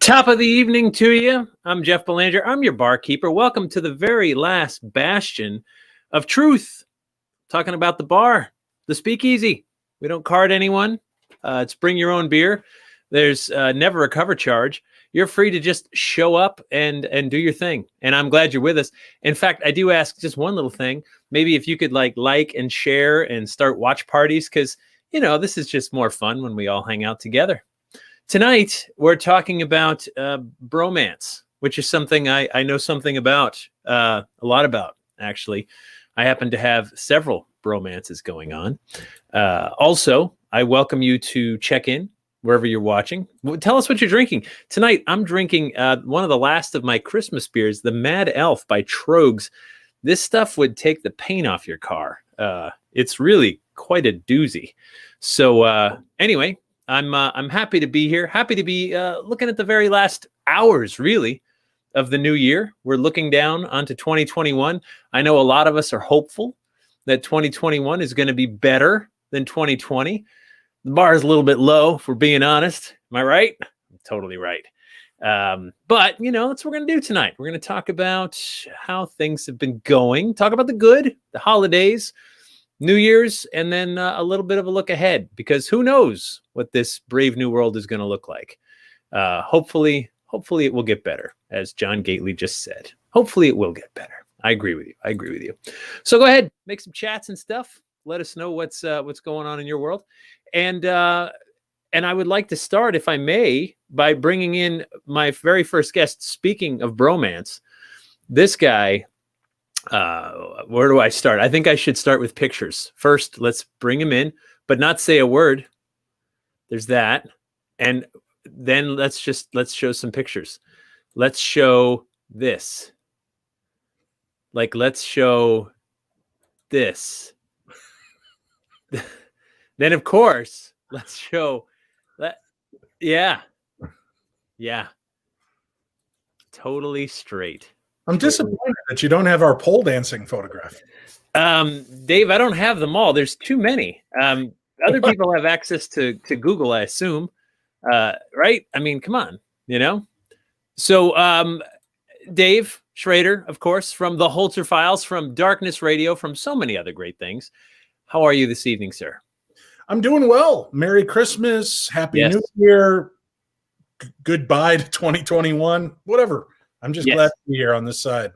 Top of the evening to you. I'm Jeff Belanger. I'm your barkeeper. Welcome to the very last bastion of truth. Talking about the bar, the speakeasy. We don't card anyone. It's bring your own beer. There's never a cover charge. You're free to just show up and do your thing. And I'm glad you're with us. In fact, I do ask just one little thing. Maybe if you could like and share and start watch parties, because, you know, this is just more fun when we all hang out together. Tonight, we're talking about bromance, which is something I know something about, a lot about, actually. I happen to have several bromances going on. Also, I welcome you to check in wherever you're watching. Tell us what you're drinking. Tonight, I'm drinking one of the last of my Christmas beers, the Mad Elf by Trogs. This stuff would take the paint off your car. It's really quite a doozy. So anyway, I'm happy to be here. Happy to be looking at the very last hours, really, of the new year. We're looking down onto 2021. I know a lot of us are hopeful that 2021 is going to be better than 2020. The bar is a little bit low, if we're being honest. Am I right? I'm totally right. But, you know, that's what we're going to do tonight. We're going to talk about how things have been going, talk about the good, the holidays, New Year's, and then a little bit of a look ahead, because who knows what this brave new world is going to look like. Hopefully it will get better, as John Gately just said. Hopefully it will get better. I agree with you. So go ahead, make some chats and stuff. Let us know what's going on in your world. And I would like to start, if I may, by bringing in my very first guest. Speaking of bromance, this guy, where do I start? I think I should start with pictures. First, let's bring him in, but not say a word. There's that. And then let's show some pictures. Let's show this. Like, let's show this. Then, of course, let's show that. Yeah. Totally straight. I'm disappointed that you don't have our pole dancing photograph. Dave, I don't have them all. There's too many. Other people have access to Google, I assume. Right? I mean, come on, you know? So, Dave Schrader, of course, from the Holzer Files, from Darkness Radio, from so many other great things. How are you this evening, sir? I'm doing well. Merry Christmas. Happy New Year. Goodbye to 2021. Whatever. I'm just glad to be here on this side.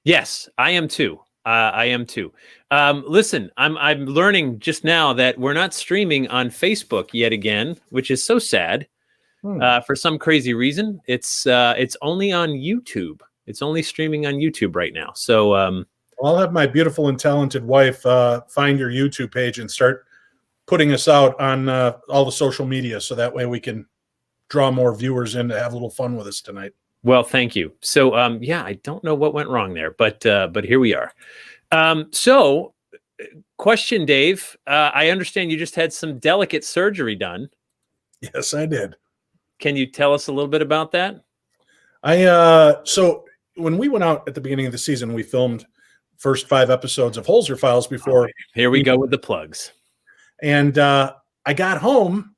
Yes, I am too. Listen, I'm learning just now that we're not streaming on Facebook yet again, which is so sad. For some crazy reason. It's only on YouTube. It's only streaming on YouTube right now. So I'll have my beautiful and talented wife find your YouTube page and start putting us out on all the social media, so that way we can draw more viewers in to have a little fun with us tonight. Well, thank you. So, I don't know what went wrong there, but here we are. So, question, Dave. I understand you just had some delicate surgery done. Yes, I did. Can you tell us a little bit about that? So when we went out at the beginning of the season, we filmed first 5 episodes of Holzer Files before. Here we go with the plugs. And I got home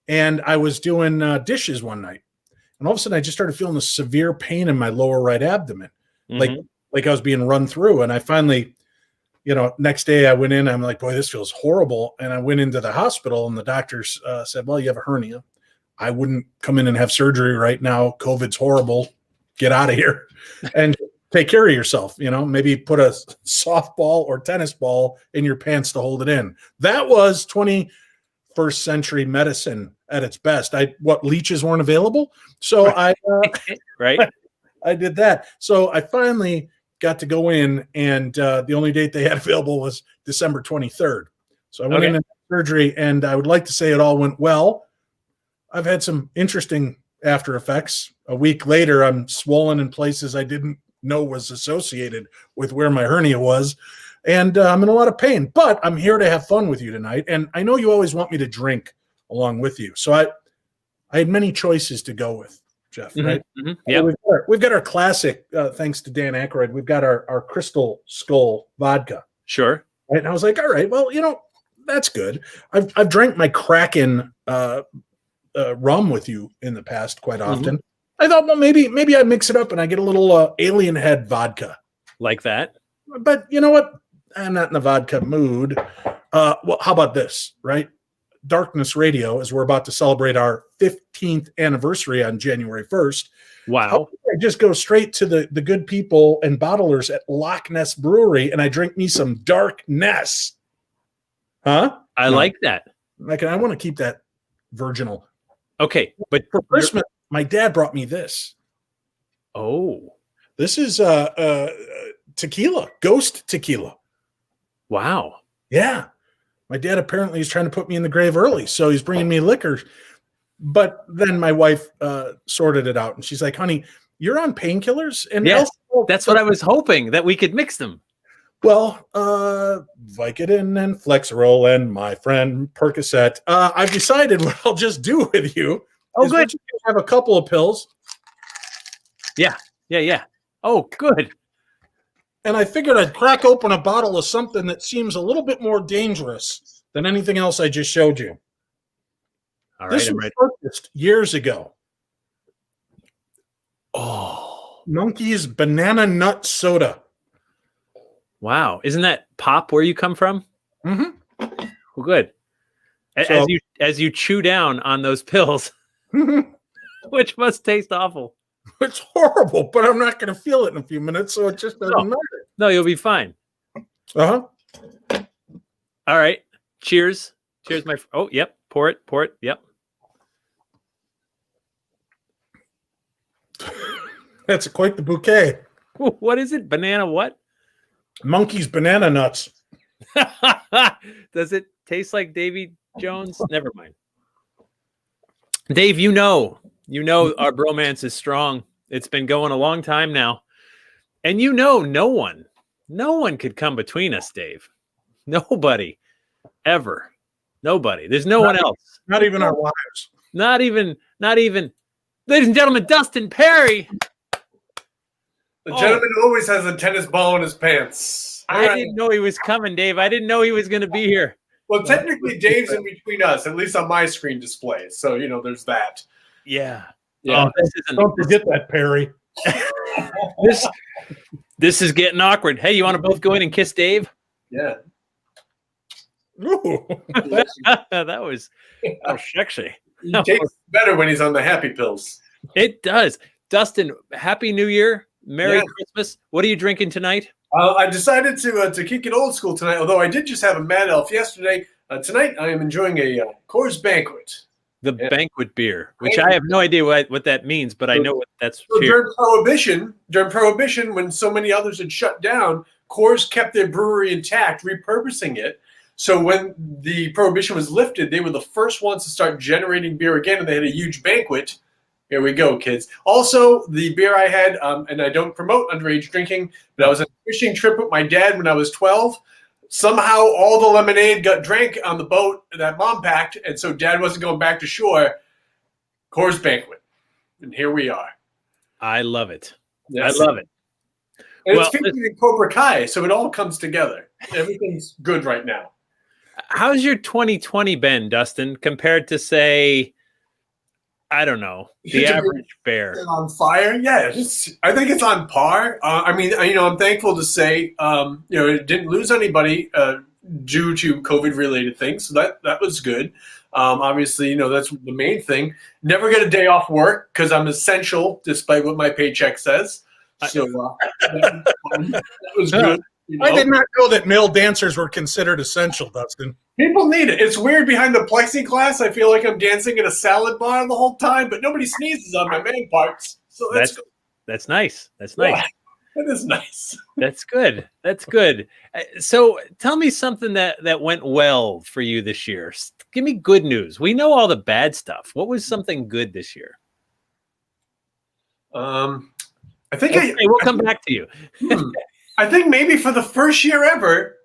and I was doing dishes one night. And all of a sudden, I just started feeling a severe pain in my lower right abdomen, like I was being run through. And I finally, next day I went in. I'm like, boy, this feels horrible. And I went into the hospital, and the doctors said, well, you have a hernia. I wouldn't come in and have surgery right now. COVID's horrible. Get out of here and take care of yourself. Maybe put a softball or tennis ball in your pants to hold it in. That was 21st century medicine at its best. Leeches weren't available. So I did that. So I finally got to go in, and the only date they had available was December 23rd. So I went in and had surgery, and I would like to say it all went well. I've had some interesting after effects. A week later, I'm swollen in places I didn't know was associated with where my hernia was. And I'm in a lot of pain, but I'm here to have fun with you tonight. And I know you always want me to drink along with you. So I had many choices to go with, Jeff, right? Mm-hmm. Yeah. We've got our classic, thanks to Dan Aykroyd, we've got our Crystal Skull vodka. Sure. Right? And I was like, all right, well, that's good. I've drank my Kraken rum with you in the past quite often. I thought, well, maybe I mix it up and I get a little alien head vodka. Like that? But you know what? I'm not in the vodka mood. Well, how about this, right? Darkness Radio, as we're about to celebrate our 15th anniversary on January 1st. Wow. I just go straight to the good people and bottlers at Loch Ness Brewery and I drink me some Dark Ness. Huh? I like that. Like, I want to keep that virginal. Okay, but for Christmas, my dad brought me this. Oh. This is tequila, ghost tequila. Wow. Yeah. My dad apparently is trying to put me in the grave early, so he's bringing me liquor. But then my wife sorted it out, and she's like, honey, you're on painkillers? And yes, that's what I was hoping, that we could mix them. Well, Vicodin and Flexerol and my friend Percocet. I've decided what I'll just do with you. Oh, good. Have a couple of pills. Yeah. Oh, good. And I figured I'd crack open a bottle of something that seems a little bit more dangerous than anything else I just showed you. All right, this I'm was ready. purchased years ago. Oh. Monkey's Banana Nut Soda. Wow. Isn't that pop where you come from? Mm-hmm. Well, good. So, as you chew down on those pills, which must taste awful. It's horrible, but I'm not going to feel it in a few minutes, so it just doesn't matter. No, you'll be fine. Uh-huh. All right. Cheers. Cheers, my oh, yep. Pour it. Yep. That's quite the bouquet. What is it? Banana what? Monkey's Banana Nuts. Does it taste like Davy Jones? Never mind. Dave, you know our bromance is strong. It's been going a long time now. And no one could come between us, Dave. Nobody. Ever. Nobody. There's no one else. Not even our wives. Not even. Ladies and gentlemen, Dustin Pari. The gentleman who always has a tennis ball in his pants. I didn't know he was coming, Dave. I didn't know he was going to be here. Well, technically, Dave's in between us, at least on my screen display. So, there's that. Yeah. Yeah. Oh, Don't forget that, Perry. This is getting awkward. Hey, you want to both go in and kiss Dave? Yeah. Ooh. That was sexy. He tastes better when he's on the happy pills. It does. Dustin, Happy New Year. Merry Christmas. What are you drinking tonight? I decided to kick it old school tonight, although I did just have a Mad Elf yesterday. Tonight, I am enjoying a Coors Banquet. The banquet beer, which I have no idea what that means, but I know what that's. So during Prohibition, when so many others had shut down, Coors kept their brewery intact, repurposing it. So when the Prohibition was lifted, they were the first ones to start generating beer again, and they had a huge banquet. Here we go, kids. Also, the beer I had, and I don't promote underage drinking, but I was on a fishing trip with my dad when I was 12. Somehow, all the lemonade got drank on the boat that Mom packed, and so Dad wasn't going back to shore. Coors Banquet. And here we are. I love it. Yes. I love it. And it's featured in Cobra Kai, so it all comes together. Everything's good right now. How's your 2020 been, Dustin, compared to, say, I don't know, the average bear? On fire? Yeah, I think it's on par. I'm thankful to say, it didn't lose anybody due to COVID-related things, so that was good. Obviously, that's the main thing. Never get a day off work because I'm essential, despite what my paycheck says. So that was good. I did not know that male dancers were considered essential, Dustin. People need it. It's weird behind the plexiglass. I feel like I'm dancing at a salad bar the whole time, but nobody sneezes on my man parts. So that's good. That's nice. That's nice. Yeah, that is nice. That's good. That's good. So tell me something that went well for you this year. Give me good news. We know all the bad stuff. What was something good this year? I think we'll come back to you. I think maybe for the first year ever,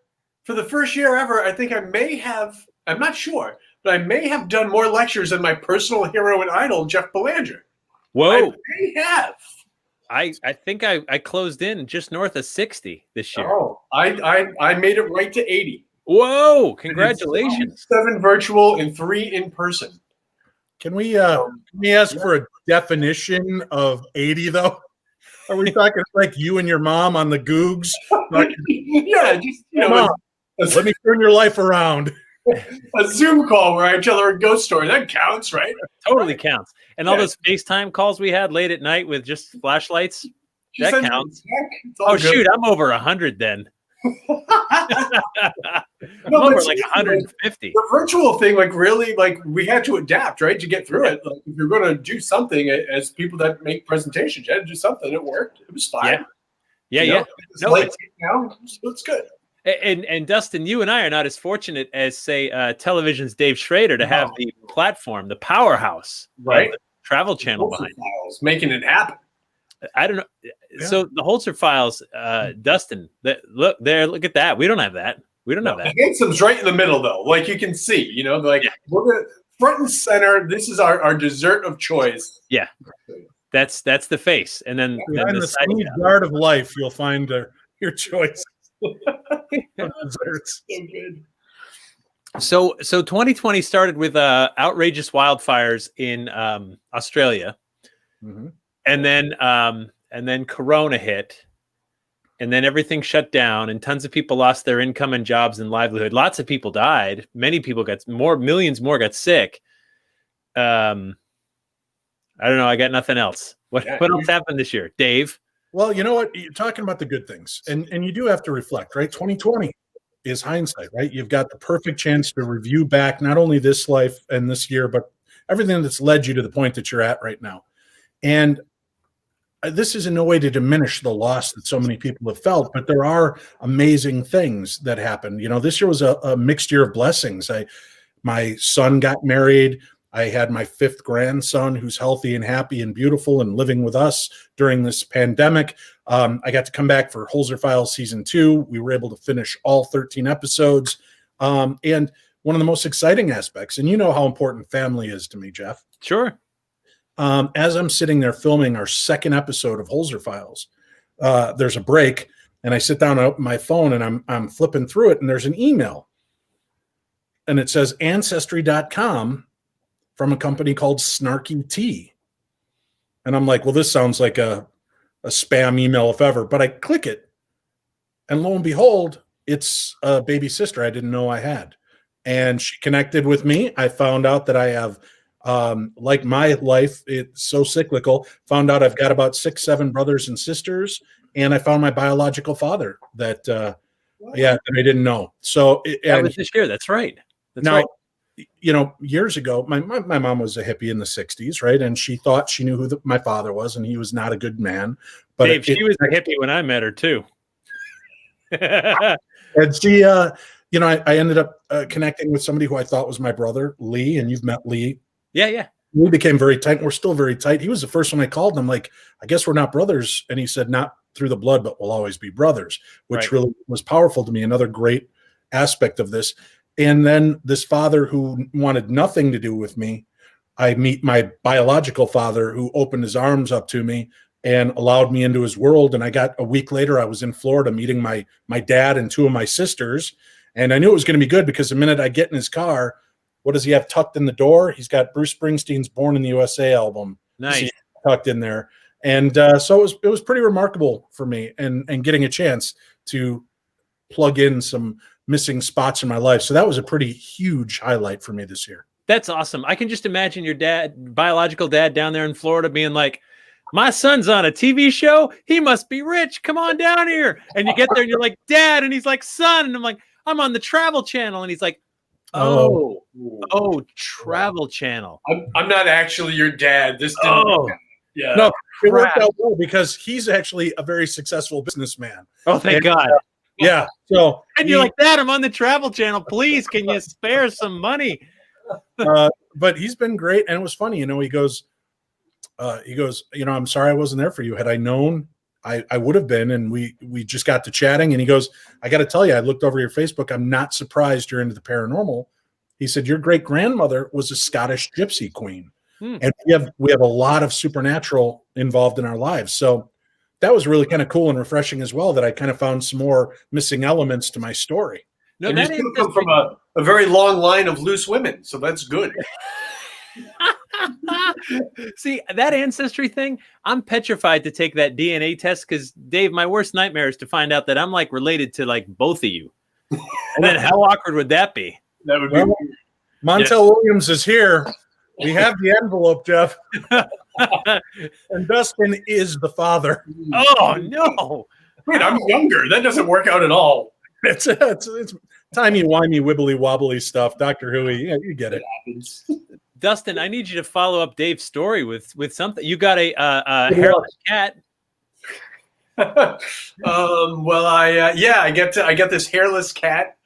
I think I may have, I'm not sure, but I may have done more lectures than my personal hero and idol, Jeff Belanger. Whoa. I may have. I think I closed in just north of 60 this year. Oh, I made it right to 80. Whoa, congratulations. 7 virtual and 3 in person. Can we ask for definition of 80 though? Are we talking like you and your mom on the Googs? Yeah, just Mom, let me turn your life around. A Zoom call where I tell her a ghost story. That counts, right? Totally counts. And all those FaceTime calls we had late at night with just flashlights, that counts. Oh, shoot, I'm over 100 then. I'm over like 150. The virtual thing, like really, like we had to adapt, right, to get through it. Like, if you're going to do something, as people that make presentations, you had to do something. It worked. It was fine. Yeah. No, it's good. And Dustin, you and I are not as fortunate as, say, television's Dave Schrader to have the platform, the powerhouse, right? The Travel Channel behind Files, making it happen. I don't know. Yeah. So the Holzer Files, Dustin, look at that. We don't have that. We don't have that. Handsome's right in the middle, though. Like you can see, we're gonna front and center. This is our dessert of choice. Yeah, that's the face, and then behind the sweet guard of life, you'll find your choice. So 2020 started with outrageous wildfires in Australia, and then Corona hit, and then everything shut down, and tons of people lost their income and jobs and livelihood. Lots of people died. Many people millions more got sick. I don't know. I got nothing else. What else happened this year, Dave? Well, you know what? You're talking about the good things, and you do have to reflect, right? 2020 is hindsight, right? You've got the perfect chance to review back not only this life and this year, but everything that's led you to the point that you're at right now. And this is in no way to diminish the loss that so many people have felt, but there are amazing things that happened. This year was a mixed year of blessings. My son got married. I had my 5th grandson who's healthy and happy and beautiful and living with us during this pandemic. I got to come back for Holzer Files Season 2. We were able to finish all 13 episodes. And one of the most exciting aspects, and you know how important family is to me, Jeff. Sure. As I'm sitting there filming our 2nd episode of Holzer Files, there's a break, and I sit down and open my phone, and I'm flipping through it, and there's an email. And it says Ancestry.com from a company called Snarky Tea. And I'm like, well, this sounds like a spam email if ever. But I click it, and lo and behold, it's a baby sister I didn't know I had. And she connected with me. I found out that I have, like my life, it's so cyclical, found out I've got about 6-7 brothers and sisters. And I found my biological father that I didn't know. So that was this year. That's right. That's right. Years ago, my mom was a hippie in the 60s, right? And she thought she knew who my father was, and he was not a good man. But Dave, she was a hippie when I met her too. And she, I ended up connecting with somebody who I thought was my brother, Lee, and you've met Lee. Yeah. We became very tight. We're still very tight. He was the first one I called, and I'm like, I guess we're not brothers. And he said, not through the blood, but we'll always be brothers, which really was powerful to me. Another great aspect of this. And then this father who wanted nothing to do with me, I meet my biological father who opened his arms up to me and allowed me into his world. And I got a week later, I was in Florida meeting my dad and 2 of my sisters. And I knew it was going to be good because the minute I get in his car, what does he have tucked in the door? He's got Bruce Springsteen's Born in the USA album tucked in there. And so it was pretty remarkable for me and getting a chance to plug in some missing spots in my life. So that was a pretty huge highlight for me this year. That's awesome. I can just imagine your biological dad down there in Florida being like, my son's on a TV show. He must be rich. Come on down here. And you get there and you're like, Dad. And he's like, son. And I'm like, I'm on the Travel Channel. And he's like, oh, Travel Channel. I'm not actually your dad. This didn't. Yeah. No, it worked out well because he's actually a very successful businessman. Oh, thank God. Yeah. So you're like, Dad, I'm on the Travel Channel. Please, can you spare some money? But he's been great, and it was funny. He goes, I'm sorry I wasn't there for you. Had I known, I would have been. And we just got to chatting, and he goes, I got to tell you, I looked over your Facebook. I'm not surprised you're into the paranormal. He said your great grandmother was a Scottish gypsy queen, and we have a lot of supernatural involved in our lives. So that was really kind of cool and refreshing as well, that I kind of found some more missing elements to my story. No, that come from a very long line of loose women, so that's good. See, that ancestry thing, I'm petrified to take that DNA test because, Dave, my worst nightmare is to find out that I'm like related to like both of you. And then how awkward would that be? That would be weird. Montel Williams is here. We have the envelope, Jeff. And Dustin is the father. Oh, no. Wait, I'm younger. That doesn't work out at all. It's timey-wimey, wibbly-wobbly stuff. Dr. Huey, you get it. Dustin, I need you to follow up Dave's story with something. You got a hairless cat. I get this hairless cat.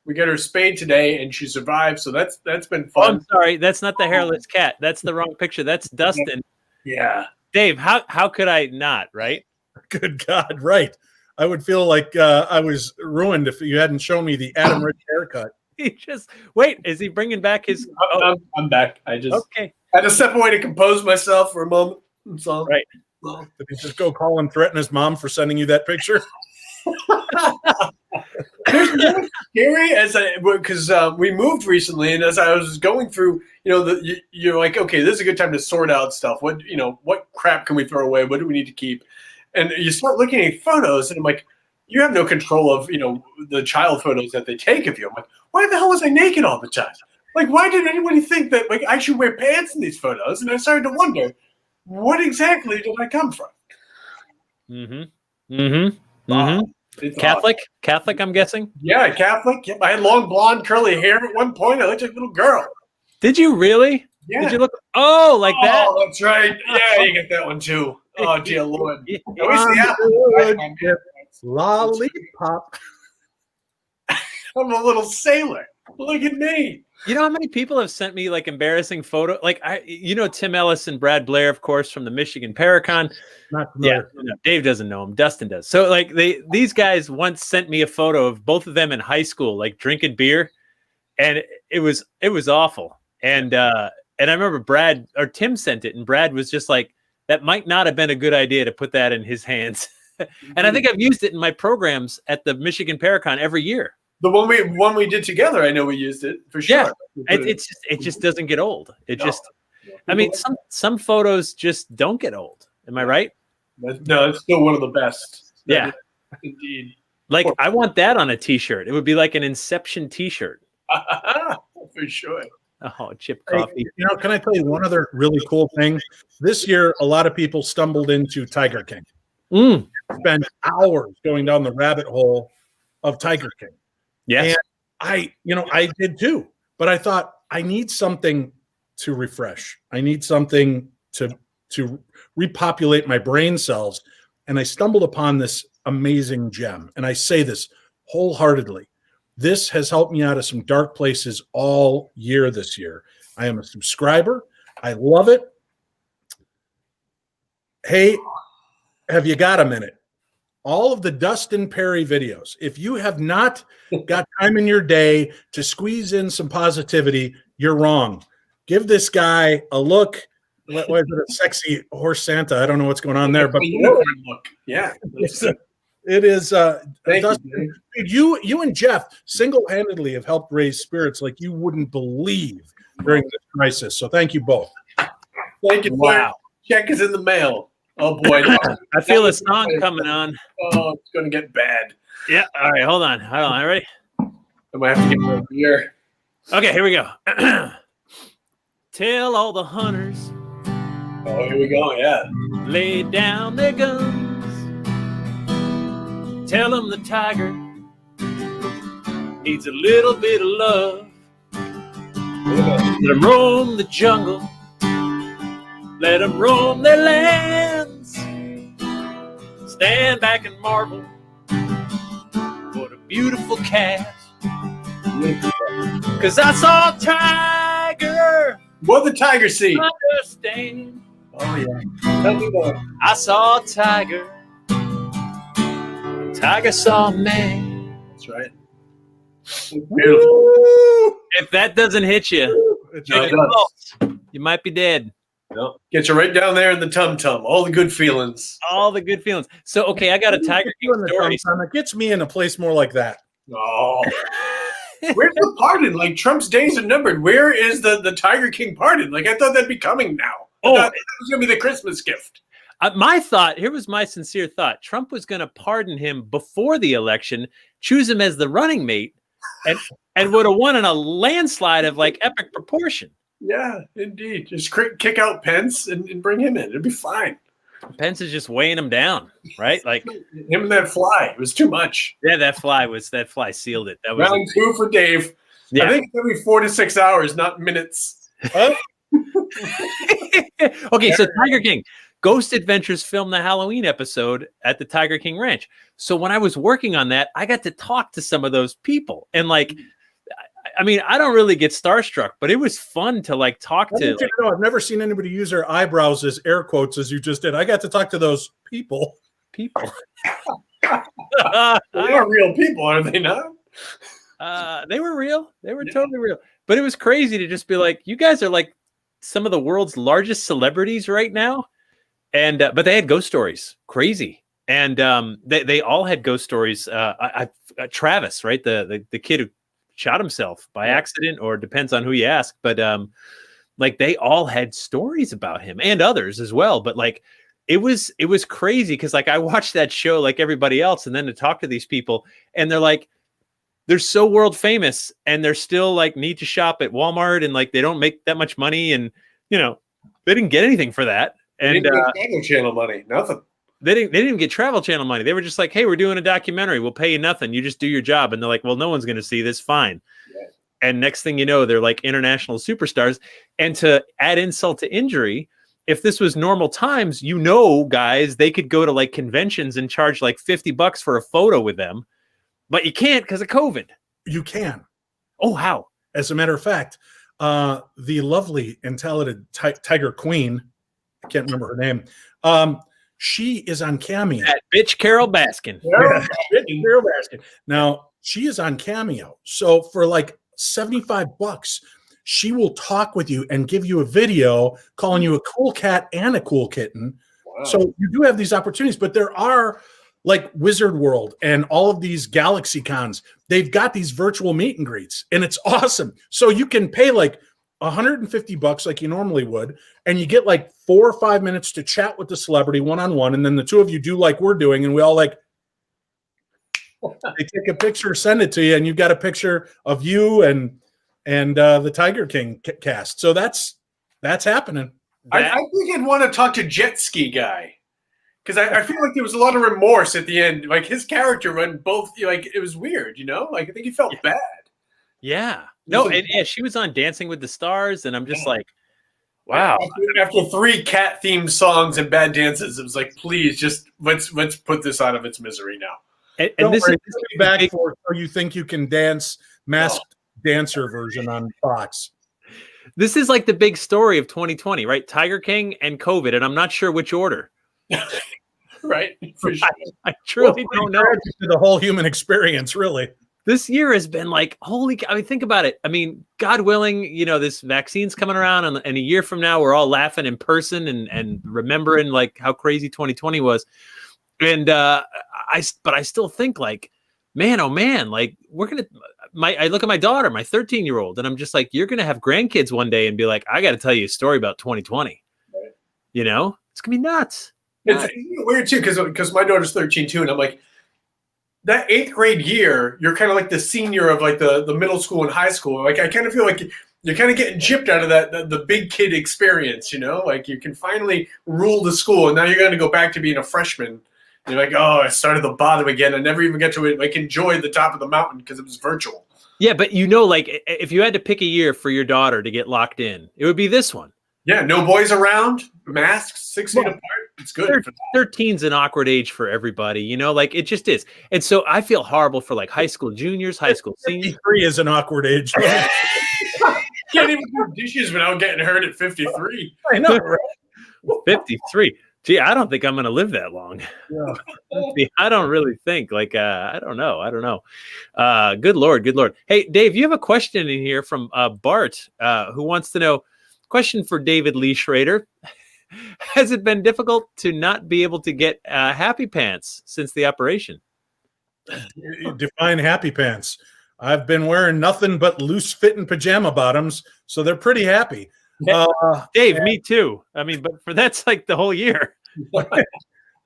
We got her spayed today, and she survived. So that's been fun. Oh, I'm sorry, that's not the hairless cat. That's the wrong picture. That's Dustin. Yeah, Dave, how could I not? Right? Good God, right? I would feel like I was ruined if you hadn't shown me the Adam Rich haircut. He just wait. Is he bringing back his? I'm back. I just okay. I had to step away to compose myself for a moment. So right. Did he just go call and threaten his mom for sending you that picture? Scary because we moved recently, and as I was going through, you're like, okay, this is a good time to sort out stuff. What crap can we throw away? What do we need to keep? And you start looking at photos, and I'm like, you have no control of the child photos that they take of you. I'm like, why the hell was I naked all the time? Like, why did anybody think that like I should wear pants in these photos? And I started to wonder, what exactly did I come from? Catholic, I'm guessing. Yeah, Catholic. Yep. I had long blonde curly hair at one point. I looked like a little girl. Did you really? Yeah. Did you look? Oh, like that? Oh, that's right. Yeah, you get that one too. Oh, dear Lord. Lollipop. I'm a little sailor. Look at me. You know how many people have sent me like embarrassing photo? Like Tim Ellis and Brad Blair, of course, from the Michigan Paracon. Yeah, Dave doesn't know him. Dustin does. So like these guys once sent me a photo of both of them in high school, like drinking beer, and it was awful. And I remember Tim sent it, and Brad was just like, that might not have been a good idea to put that in his hands. And I think I've used it in my programs at the Michigan Paracon every year. The one we did together, I know we used it for sure. Yeah, it just doesn't get old. I mean, some photos just don't get old. Am I right? No, it's still one of the best. Yeah, indeed. Like I want that on a T-shirt. It would be like an Inception T-shirt. For sure. Oh, chip coffee. Hey, can I tell you one other really cool thing? This year, a lot of people stumbled into Tiger King. Spent hours going down the rabbit hole of Tiger King. Yes. And I did too. But I thought I need something to refresh. I need something to repopulate my brain cells. And I stumbled upon this amazing gem. And I say this wholeheartedly. This has helped me out of some dark places all year this year. I am a subscriber. I love it. Hey, have you got a minute? All of the Dustin Pari videos. If you have not got time in your day to squeeze in some positivity, you're wrong. Give this guy a look. What is it? A sexy horse Santa. I don't know what's going on there, but look. Yeah. It is. Thank Dustin, you and Jeff single-handedly have helped raise spirits like you wouldn't believe during this crisis. So thank you both. Thank you. Wow. Check is in the mail. Oh boy. I feel a song coming on. Oh, it's going to get bad. Yeah. All right. Hold on. Ready? I might have to get more beer. Okay. Here we go. Tell all the hunters. Oh, here we go. Yeah. Lay down their guns. Tell them the tiger needs a little bit of love. Let them roam the jungle. Let them roam their lands. Stand back and marvel. What a beautiful cat. 'Cause I saw a tiger. What the tiger see? Understand. Oh, yeah. Tell me more. I saw a tiger. Tiger saw me. That's right. Beautiful. If that doesn't hit you, you might be dead. No. Get you right down there in the tum-tum. All the good feelings. All the good feelings. So, okay, I got a Tiger King story. It gets me in a place more like that. Oh. Where's the pardon? Like, Trump's days are numbered. Where is the Tiger King pardon? Like, I thought that'd be coming now. I thought that was going to be the Christmas gift. My thought, here was my sincere thought. Trump was going to pardon him before the election, choose him as the running mate, and would have won in a landslide of like epic proportion. Yeah, indeed. Just kick out Pence and bring him in. It'd be fine. Pence is just weighing him down, right? Like him and that fly. It was too much. Yeah, that fly sealed it. That was round 2 for Dave. Yeah. I think it's every 4 to 6 hours, not minutes. Huh? Okay, so Tiger King. Ghost Adventures filmed the Halloween episode at the Tiger King Ranch. So when I was working on that, I got to talk to some of those people. And like, I mean, I don't really get starstruck, but it was fun to like talk to. Like, I've never seen anybody use their eyebrows as air quotes as you just did. I got to talk to those people. They are real people, are they not? They were real. They were totally real. But it was crazy to just be like, you guys are like some of the world's largest celebrities right now. And but they had ghost stories, crazy, and they all had ghost stories. Travis, right, the kid who shot himself by accident, or depends on who you ask, but like they all had stories about him and others as well. But like it was crazy because like I watched that show like everybody else, and then to talk to these people, and they're like they're so world famous, and they're still like need to shop at Walmart, and like they don't make that much money, and you know they didn't get anything for that. And they didn't get Travel Channel money, nothing. They didn't even get Travel Channel money. They were just like, hey, we're doing a documentary. We'll pay you nothing. You just do your job. And they're like, well, no one's going to see this. Fine. Yeah. And next thing you know, they're like international superstars. And to add insult to injury, if this was normal times, you know, guys, they could go to like conventions and charge like $50 for a photo with them. But you can't because of COVID. You can. Oh, how? As a matter of fact, the lovely and talented Tiger Queen, I can't remember her name. She is on Cameo. That bitch Carol Baskin. Yeah, bitch Carol Baskin. Now she is on Cameo. So for like $75, she will talk with you and give you a video calling you a cool cat and a cool kitten. Wow. So you do have these opportunities, but there are like Wizard World and all of these Galaxy Cons. They've got these virtual meet and greets, and it's awesome. So you can pay like $150 like you normally would, and you get like 4 or 5 minutes to chat with the celebrity one-on-one, and then the two of you do like we're doing, and we all like they take a picture, send it to you, and you've got a picture of you and the Tiger King cast. So that's happening. I think I'd want to talk to Jet Ski Guy, because I feel like there was a lot of remorse at the end. Like his character went both, like it was weird, you know. Like I think he felt bad. Yeah. No, and yeah, she was on Dancing with the Stars, and I'm just like, wow. After 3 cat-themed songs and bad dances, it was like, please, just let's put this out of its misery now. And this is back for You Think You Can Dance, Masked Dancer version on Fox. This is like the big story of 2020, right? Tiger King and COVID, and I'm not sure which order. Right. For sure. I truly don't know. The whole human experience, really. This year has been like, I mean, think about it. I mean, God willing, you know, this vaccine's coming around, and a year from now, we're all laughing in person and remembering like how crazy 2020 was. And I still think like, man, oh man, like I look at my daughter, my 13-year-old, and I'm just like, you're going to have grandkids one day and be like, I got to tell you a story about 2020. Right. You know, it's going to be nuts. It's weird too, because my daughter's 13 too, and I'm like, that 8th grade year, you're kind of like the senior of like the middle school and high school. Like I kind of feel like you're kind of getting gypped out of the big kid experience, you know? Like you can finally rule the school, and now you're going to go back to being a freshman. And you're like, oh, I started the bottom again. I never even get to like enjoy the top of the mountain because it was virtual. Yeah, but you know, like if you had to pick a year for your daughter to get locked in, it would be this one. Yeah, no boys around, masks, 6 feet apart. It's good. 13's an awkward age for everybody, you know, like it just is. And so I feel horrible for like high school juniors, high school seniors. 53 is an awkward age. Can't even do dishes without getting hurt at 53. I know, right? 53. Gee, I don't think I'm going to live that long. Yeah. I don't really think like, I don't know. Good Lord. Hey, Dave, you have a question in here from Bart who wants to know, question for David Lee Schrader. Has it been difficult to not be able to get happy pants since the operation? Define happy pants. I've been wearing nothing but loose-fitting pajama bottoms, so they're pretty happy. Dave, me too. I mean, but for that's like the whole year.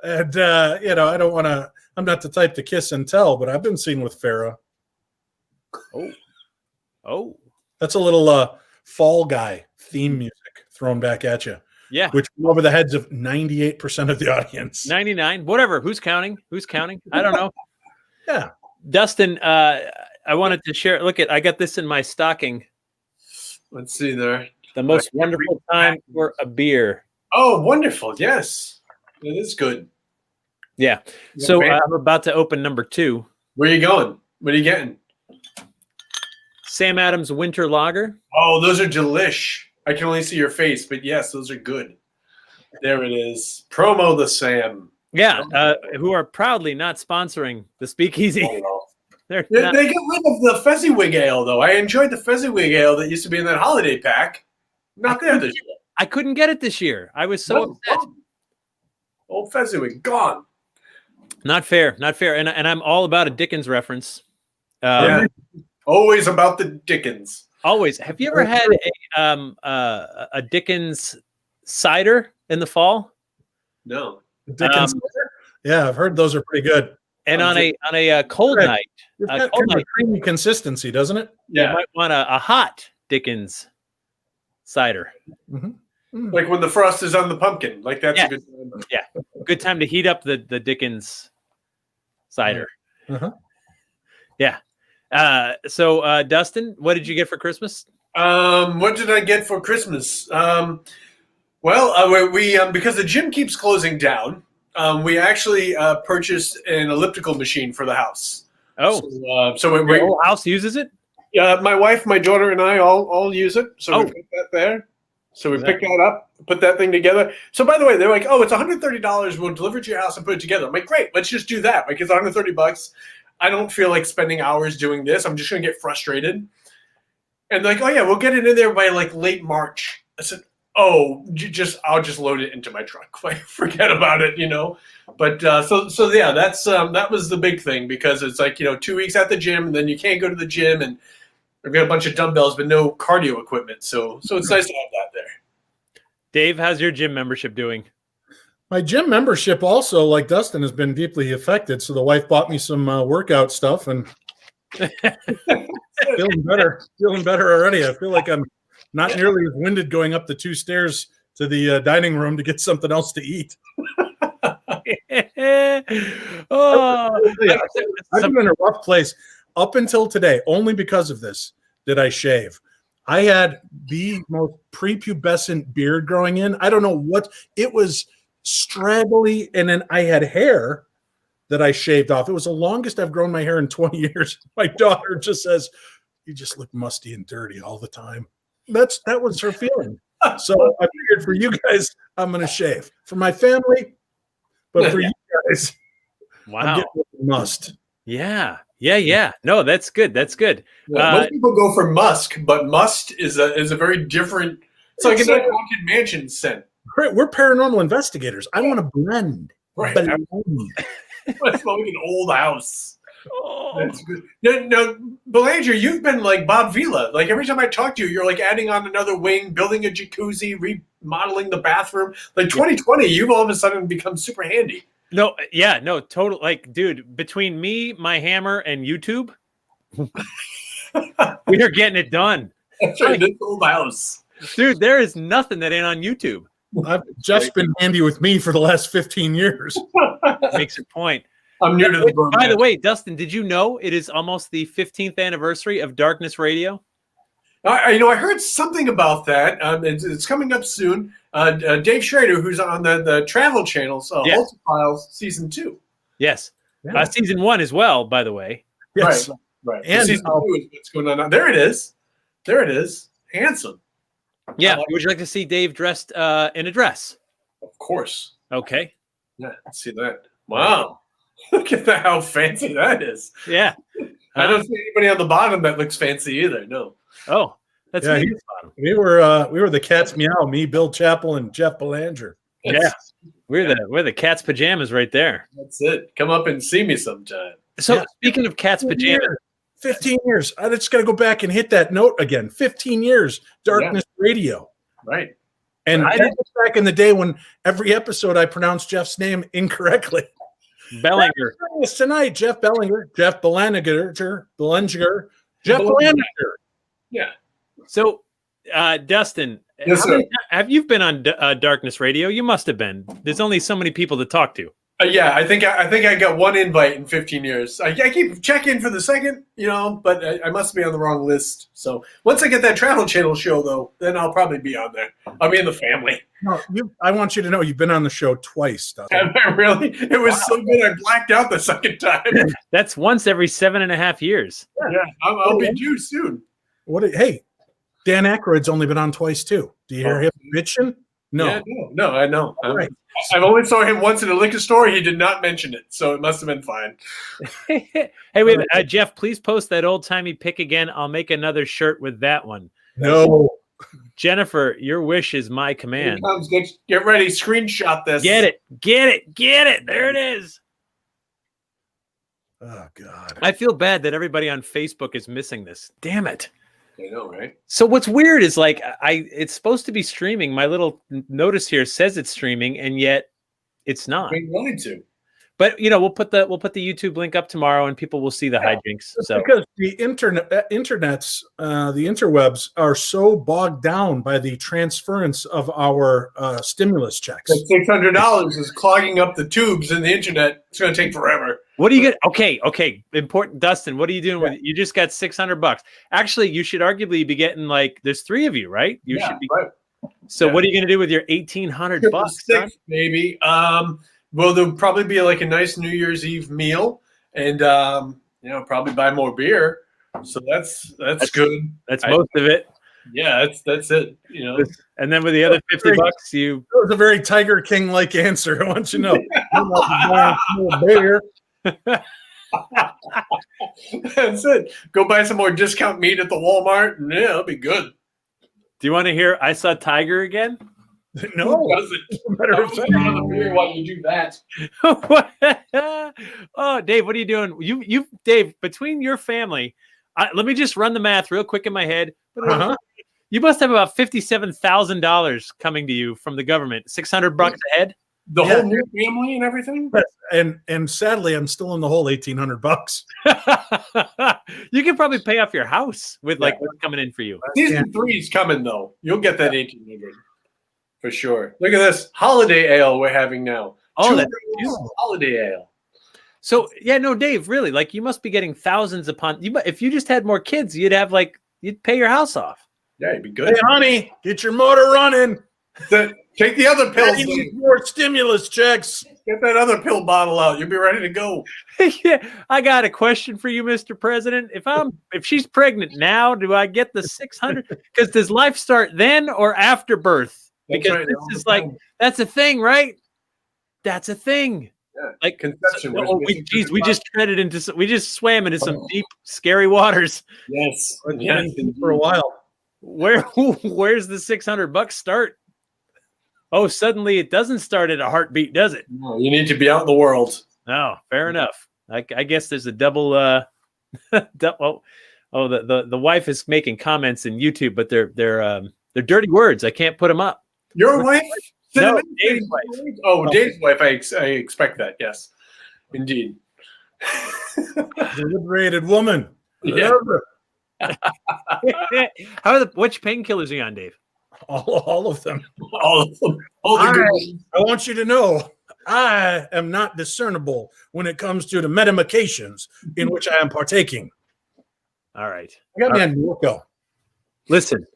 And I don't want to. I'm not the type to kiss and tell, but I've been seen with Farrah. Oh, that's a little Fall Guy theme music thrown back at you. Yeah, which went over the heads of 98% of the audience. 99, whatever. Who's counting? I don't know. Yeah, Dustin, I wanted to share. Look I got this in my stocking. Let's see there. The most wonderful time for a beer. Oh, wonderful! Yes, it is good. Yeah. So I'm about to open number 2. Where are you going? What are you getting? Sam Adams Winter Lager. Oh, those are delish. I can only see your face, but yes, those are good. There it is. Promo the Sam. Yeah, who are proudly not sponsoring the Speakeasy. They get rid of the Fezziwig Ale, though. I enjoyed the Fezziwig Ale that used to be in that holiday pack. Not there this year. I couldn't get it this year. I was so upset. Old Fezziwig, gone. Not fair. And I'm all about a Dickens reference. Yeah. Always about the Dickens. Always. Have you ever had a Dickens cider in the fall? No. Dickens cider? Yeah, I've heard those are pretty good. And on a cold night, creamy consistency, doesn't it? Yeah. You might want a hot Dickens cider. Mm-hmm. Mm-hmm. Like when the frost is on the pumpkin. Like that's a good time. Yeah. Good time to heat up the Dickens cider. Uh-huh. Yeah. So Dustin, what did you get for Christmas? What did I get for Christmas? We because the gym keeps closing down, we actually purchased an elliptical machine for the house. Oh, so your whole house uses it? Yeah, my wife, my daughter, and I all use it. So we put that there. So we picked that up, put that thing together. So by the way, they're like, "Oh, it's $130. We'll deliver it to your house and put it together." I'm like, "Great, let's just do that." Like it's $130. I don't feel like spending hours doing this. I'm just going to get frustrated. And they're like, "Oh yeah, we'll get it in there by like late March." I said, "Oh, I'll just load it into my truck. Like, forget about it, you know." But so yeah, that's that was the big thing because it's like 2 weeks at the gym and then you can't go to the gym and I've got a bunch of dumbbells but no cardio equipment. So it's nice to have that there. Dave, how's your gym membership doing? My gym membership also, like Dustin, has been deeply affected. So the wife bought me some workout stuff and feeling better already. I feel like I'm not nearly as winded going up the 2 stairs to the dining room to get something else to eat. I've been in a rough place up until today. Only because of this did I shave. I had the most prepubescent beard growing in. I don't know what it was, straggly, and then I had hair that I shaved off. It was the longest I've grown my hair in 20 years. My daughter just says, "You just look musty and dirty all the time." That was her feeling. So I figured for you guys, I'm going to shave. For my family, but for you guys, wow, I'm getting must. Yeah. No, that's good. Yeah, most people go for musk, but must is a very different. It's like a haunted mansion scent. Right, we're paranormal investigators. I want to blend. Right, it's like an old house. Oh, that's good. No, Belanger, you've been like Bob Vila. Like every time I talk to you, you're like adding on another wing, building a jacuzzi, remodeling the bathroom. Like 2020, you've all of a sudden become super handy. No, total. Like, dude, between me, my hammer, and YouTube, we are getting it done. That's right, this old house. Dude, there is nothing that ain't on YouTube. I've just been handy with me for the last 15 years. Makes a point. I'm new to the Bromance. By the way, Dustin, did you know it is almost the 15th anniversary of Darkness Radio? I heard something about that. It's coming up soon. Dave Schrader, who's on the Travel Channel's Ultra Files Season 2. Yes. Yeah. Season 1 as well, by the way. Yes. Right. And Season 2 is what's going on. There it is. Handsome. Yeah. Would you like to see Dave dressed in a dress? Of course. Okay. Yeah, let's see that. Wow. Look at that, how fancy that is. Yeah. I don't see anybody on the bottom that looks fancy either. No. Oh, that's me. We were the Cat's Meow, me, Bill Chappell, and Jeff Belanger. Yeah. We're the cat's pajamas right there. That's it. Come up and see me sometime. So speaking of cat's pajamas, 15 years. I just got to go back and hit that note again. 15 years, Darkness Radio. Right. And that was back in the day when every episode I pronounced Jeff's name incorrectly. Bellinger. Tonight, Jeff Belanger, Jeff Belanger, Jeff Belanger. Yeah. So, Dustin, Yes, sir. have you been on Darkness Radio? You must have been. There's only so many people to talk to. Yeah, I think I got one invite in 15 years. I keep checking for the second, but I must be on the wrong list. So once I get that Travel Channel show, though, then I'll probably be on there. I'll be in the family. No, I want you to know you've been on the show twice. Have I really? It was so good I blacked out the second time. That's once every 7.5 years. Yeah, I'll be due soon. Hey, Dan Aykroyd's only been on twice too. Do you hear him bitching? No. Yeah, no, I know. Right. I've only saw him once in a liquor store. He did not mention it, so it must have been fine. Hey, wait, Jeff, please post that old-timey pic again. I'll make another shirt with that one. No. Jennifer, your wish is my command. Get ready. Screenshot this. Get it. There it is. Oh, God. I feel bad that everybody on Facebook is missing this. Damn it. I know, right? So what's weird is it's supposed to be streaming. My little notice here says it's streaming, and yet it's not. We wanted to. But we'll put the YouTube link up tomorrow, and people will see the hijinks. So because the internets, the interwebs are so bogged down by the transference of our stimulus checks. That $600 is clogging up the tubes in the internet. It's going to take forever. What do you get? Okay. Important, Dustin. What are you doing with it? You just got $600. Actually, you should arguably be getting there's 3 of you, right? You should be. Right. So what are you going to do with your $1,800? Six, maybe. Well, there'll probably be a nice New Year's Eve meal, and probably buy more beer. So that's good. That's most of it. Yeah, that's it. And then with the other $50, that was a very Tiger King like answer. I want you to know. Beer. That's it. Go buy some more discount meat at the Walmart, and it'll be good. Do you want to hear I Saw Tiger again? No, better the beer while you do that. Oh, Dave, what are you doing? You, Dave, between your family, let me just run the math real quick in my head. You must have about $57,000 coming to you from the government. $600 a head. The whole new family and everything. And sadly, I'm still in the whole $1,800. You can probably pay off your house with what's coming in for you. Season 3 is coming though. You'll get that $1,800 for sure. Look at this holiday ale we're having now. Oh, that's holiday ale. So Dave, really, you must be getting thousands upon. If you just had more kids, you'd have you'd pay your house off. Yeah, it'd be good. Hey, honey, get your motor running. Take the other pills. You need more stimulus checks. Get that other pill bottle out. You'll be ready to go. Yeah, I got a question for you, Mr. President. If she's pregnant now, do I get the 600? Because does life start then or after birth? Because this is that's a thing, right? That's a thing. Yeah. Conception. We just swam into some deep, scary waters. Yes. For a while. Where's the $600 start? Oh, suddenly it doesn't start at a heartbeat, does it? No, you need to be out in the world. Oh, fair enough. I guess there's a double. The wife is making comments in YouTube, but they're dirty words. I can't put them up. Your wife? No, Dave's wife. Oh, Dave's wife. I expect that. Yes, indeed. Liberated woman. Yeah. Which painkillers are you on, Dave? All of them. All of them. All the good ones. I want you to know I am not discernible when it comes to the medications in which I am partaking. All right. I got me on Norco. Listen,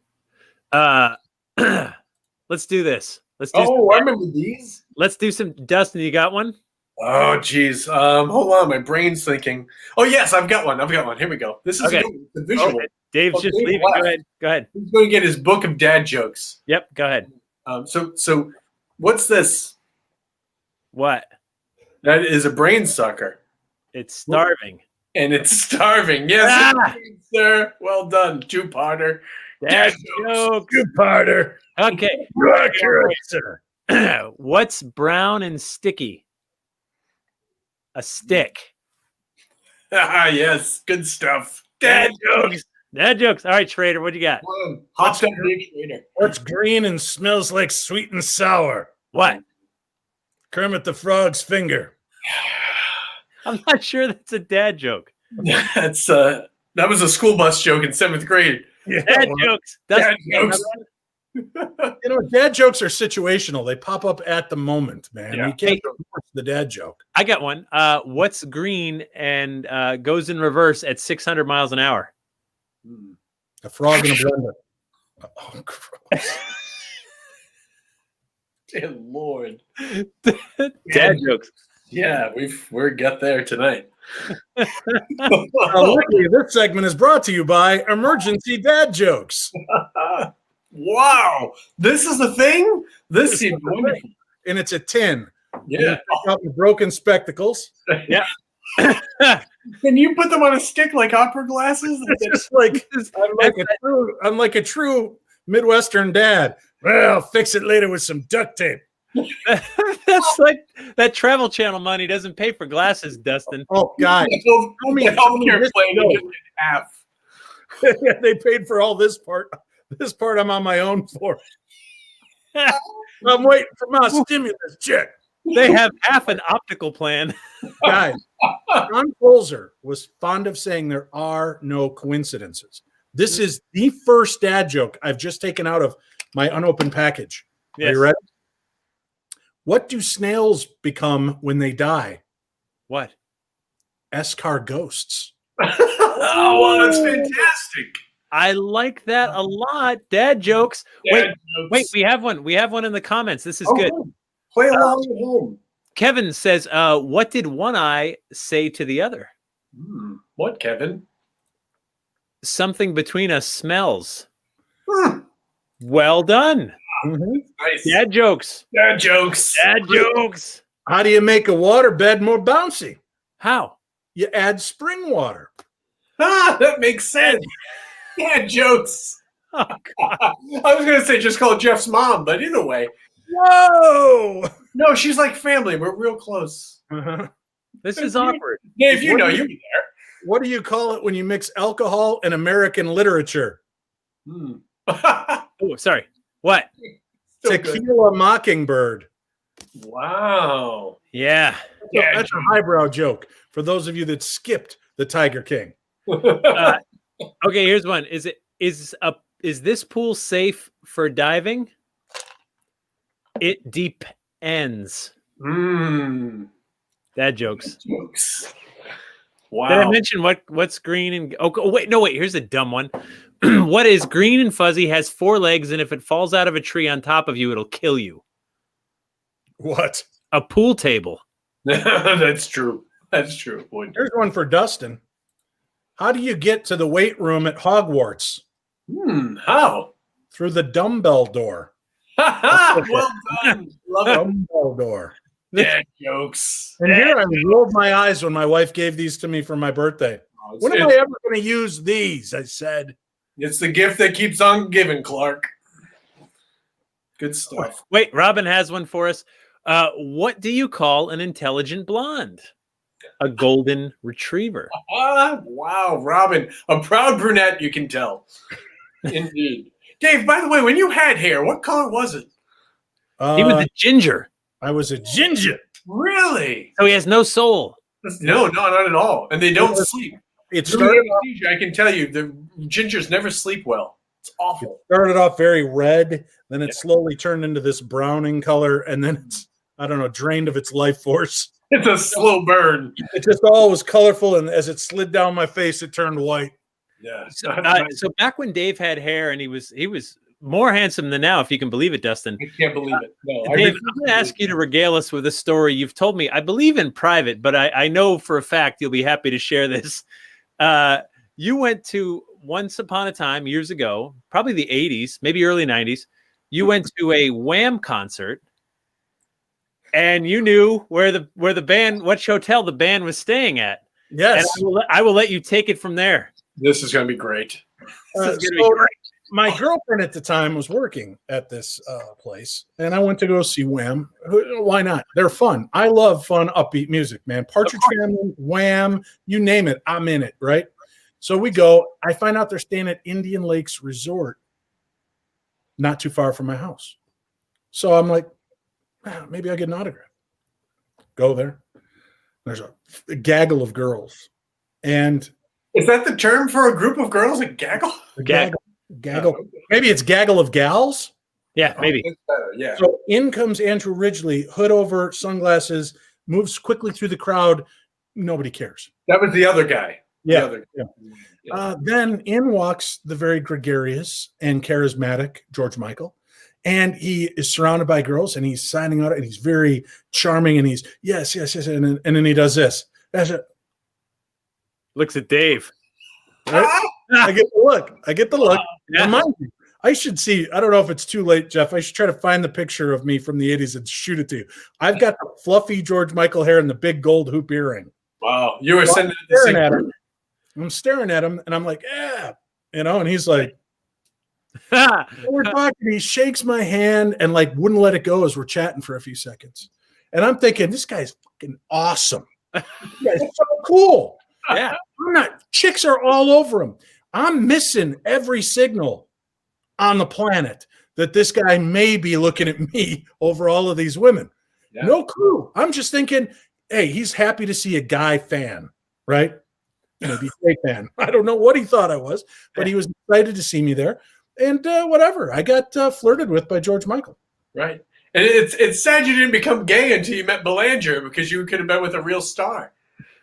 let's do this. I remember these. Let's do some. Dustin, you got one? Oh, geez. Hold on. My brain's thinking. Oh, yes, I've got one. Here we go. This is okay. The visual. Okay. Dave's just Dave leaving. left. Go ahead. He's going to get his book of dad jokes. Yep. Go ahead. So what's this? What? That is a brain sucker. It's starving. And it's starving. Yes, sir. Well done. Two-parter. Dad jokes. Two-parter. Okay. You're accurate, sir. What's brown and sticky? A stick. Yes, good stuff. Dad jokes. Dad jokes. All right, Schrader, what you got? Hot stuff, big Schrader. What's green and smells like sweet and sour? What? Kermit the Frog's finger. I'm not sure that's a dad joke. That's that was a school bus joke in 7th grade. Yeah, Dad jokes. Dad jokes. Dad jokes are situational. They pop up at the moment, man. Yeah. You can't force the dad joke. I got one. What's green and goes in reverse at 600 miles an hour? A frog in a blender. Oh, gross. Dear Lord. Dad jokes. Yeah, we're get there tonight. Luckily, this segment is brought to you by Emergency Dad Jokes. Wow, this is the thing. This seems wonderful. And it's a tin. Yeah. Out the broken spectacles. Yeah. Can you put them on a stick like opera glasses? It's like I'm like a true Midwestern dad. Well, fix it later with some duct tape. That's like that Travel Channel money doesn't pay for glasses, Dustin. Oh God! The healthcare plan is in half. They paid for all this part. This part I'm on my own for. I'm waiting for my stimulus check. They have half an optical plan. Guys, John Colzer was fond of saying there are no coincidences. This is the first dad joke I've just taken out of my unopened package. Yes. Are you ready? What do snails become when they die? What? Escargosts. Oh, well, that's fantastic. I like that a lot. Dad jokes. Dad jokes. Wait, we have one. We have one in the comments. This is good. Play along at home. Kevin says, what did one eye say to the other? What, Kevin? Something between us smells. Well done. Nice. Dad jokes. Dad jokes. Dad jokes. How do you make a waterbed more bouncy? How? You add spring water. That makes sense. Dad jokes. Oh, I was going to say just call Jeff's mom, but either way. Whoa! No, she's like family. We're real close. this is awkward. Dave, you know, you'll be there. What do you call it when you mix alcohol and American literature? Oh, sorry. What? Tequila Mockingbird. Wow. Yeah. That's a highbrow joke for those of you that skipped the Tiger King. Okay, here's one. Is this pool safe for diving? It depends. Dad jokes. Wow. Did I mention what's green and wait, here's a dumb one. What is green and fuzzy, has 4 legs, and if it falls out of a tree on top of you, it'll kill you? What? A pool table. That's true. That's true. Boy. Here's one for Dustin. How do you get to the weight room at Hogwarts? How? Through the dumbbell door. Well done. Love it. Dumbbell door. Dad jokes. And here I rolled my eyes when my wife gave these to me for my birthday. When am I ever going to use these? I said. It's the gift that keeps on giving, Clark. Good stuff. Wait, Robin has one for us. What do you call an intelligent blonde? A golden retriever. Wow, Robin. A proud brunette, you can tell. Indeed. Dave, by the way, when you had hair, what color was it? He was a ginger. I was a ginger. Really? So he has no soul. No, not at all. And they don't sleep. It started off, I can tell you, the gingers never sleep well. It's awful. started off very red, then it slowly turned into this browning color, and then it's, I don't know, drained of its life force. It's a slow burn. It just all was colorful, and as it slid down my face, it turned white. Yeah. So back when Dave had hair and he was more handsome than now, if you can believe it, Dustin. I can't believe it. No, Dave, I'm going to ask you to regale us with a story you've told me, I believe in private, but I know for a fact you'll be happy to share this. You went to, once upon a time, years ago, probably the 80s, maybe early 90s, you went to a Wham concert, and you knew where the band, which hotel the band was staying at. Yes. And I will let you take it from there. This is going to be great. This is gonna be great. My girlfriend at the time was working at this place, and I went to go see Wham. Why not? They're fun. I love fun, upbeat music, man. Partridge Family, Wham, you name it, I'm in it, right? So we go. I find out they're staying at Indian Lakes Resort, not too far from my house. So I'm like, maybe I'll get an autograph. Go there. There's a gaggle of girls. And is that the term for a group of girls? A gaggle? Gaggle. Maybe it's gaggle of gals. Yeah, maybe. Better, yeah. So in comes Andrew Ridgely, hood over, sunglasses, moves quickly through the crowd. Nobody cares. That was the other guy. Yeah. Yeah. Then in walks the very gregarious and charismatic George Michael. And he is surrounded by girls and he's signing out and he's very charming and he's yes. And then he does this. That's it. Looks at Dave. Right? I get the look. Yeah. Mind you, I should see. I don't know if it's too late, Jeff. I should try to find the picture of me from the 80s and shoot it to you. I've got the fluffy George Michael hair and the big gold hoop earring. Wow. You were sending staring at him. I'm staring at him and I'm like, yeah. And he's like, we're talking. He shakes my hand and like wouldn't let it go as we're chatting for a few seconds. And I'm thinking, this guy's fucking awesome. This guy's so cool. Yeah. Chicks are all over him. I'm missing every signal on the planet that this guy may be looking at me over all of these women. Yeah. No clue. I'm just thinking, hey, he's happy to see a guy fan, right? Maybe a gay fan. I don't know what he thought I was, but he was excited to see me there. And whatever. I got flirted with by George Michael. Right. And it's sad you didn't become gay until you met Belanger because you could have been with a real star.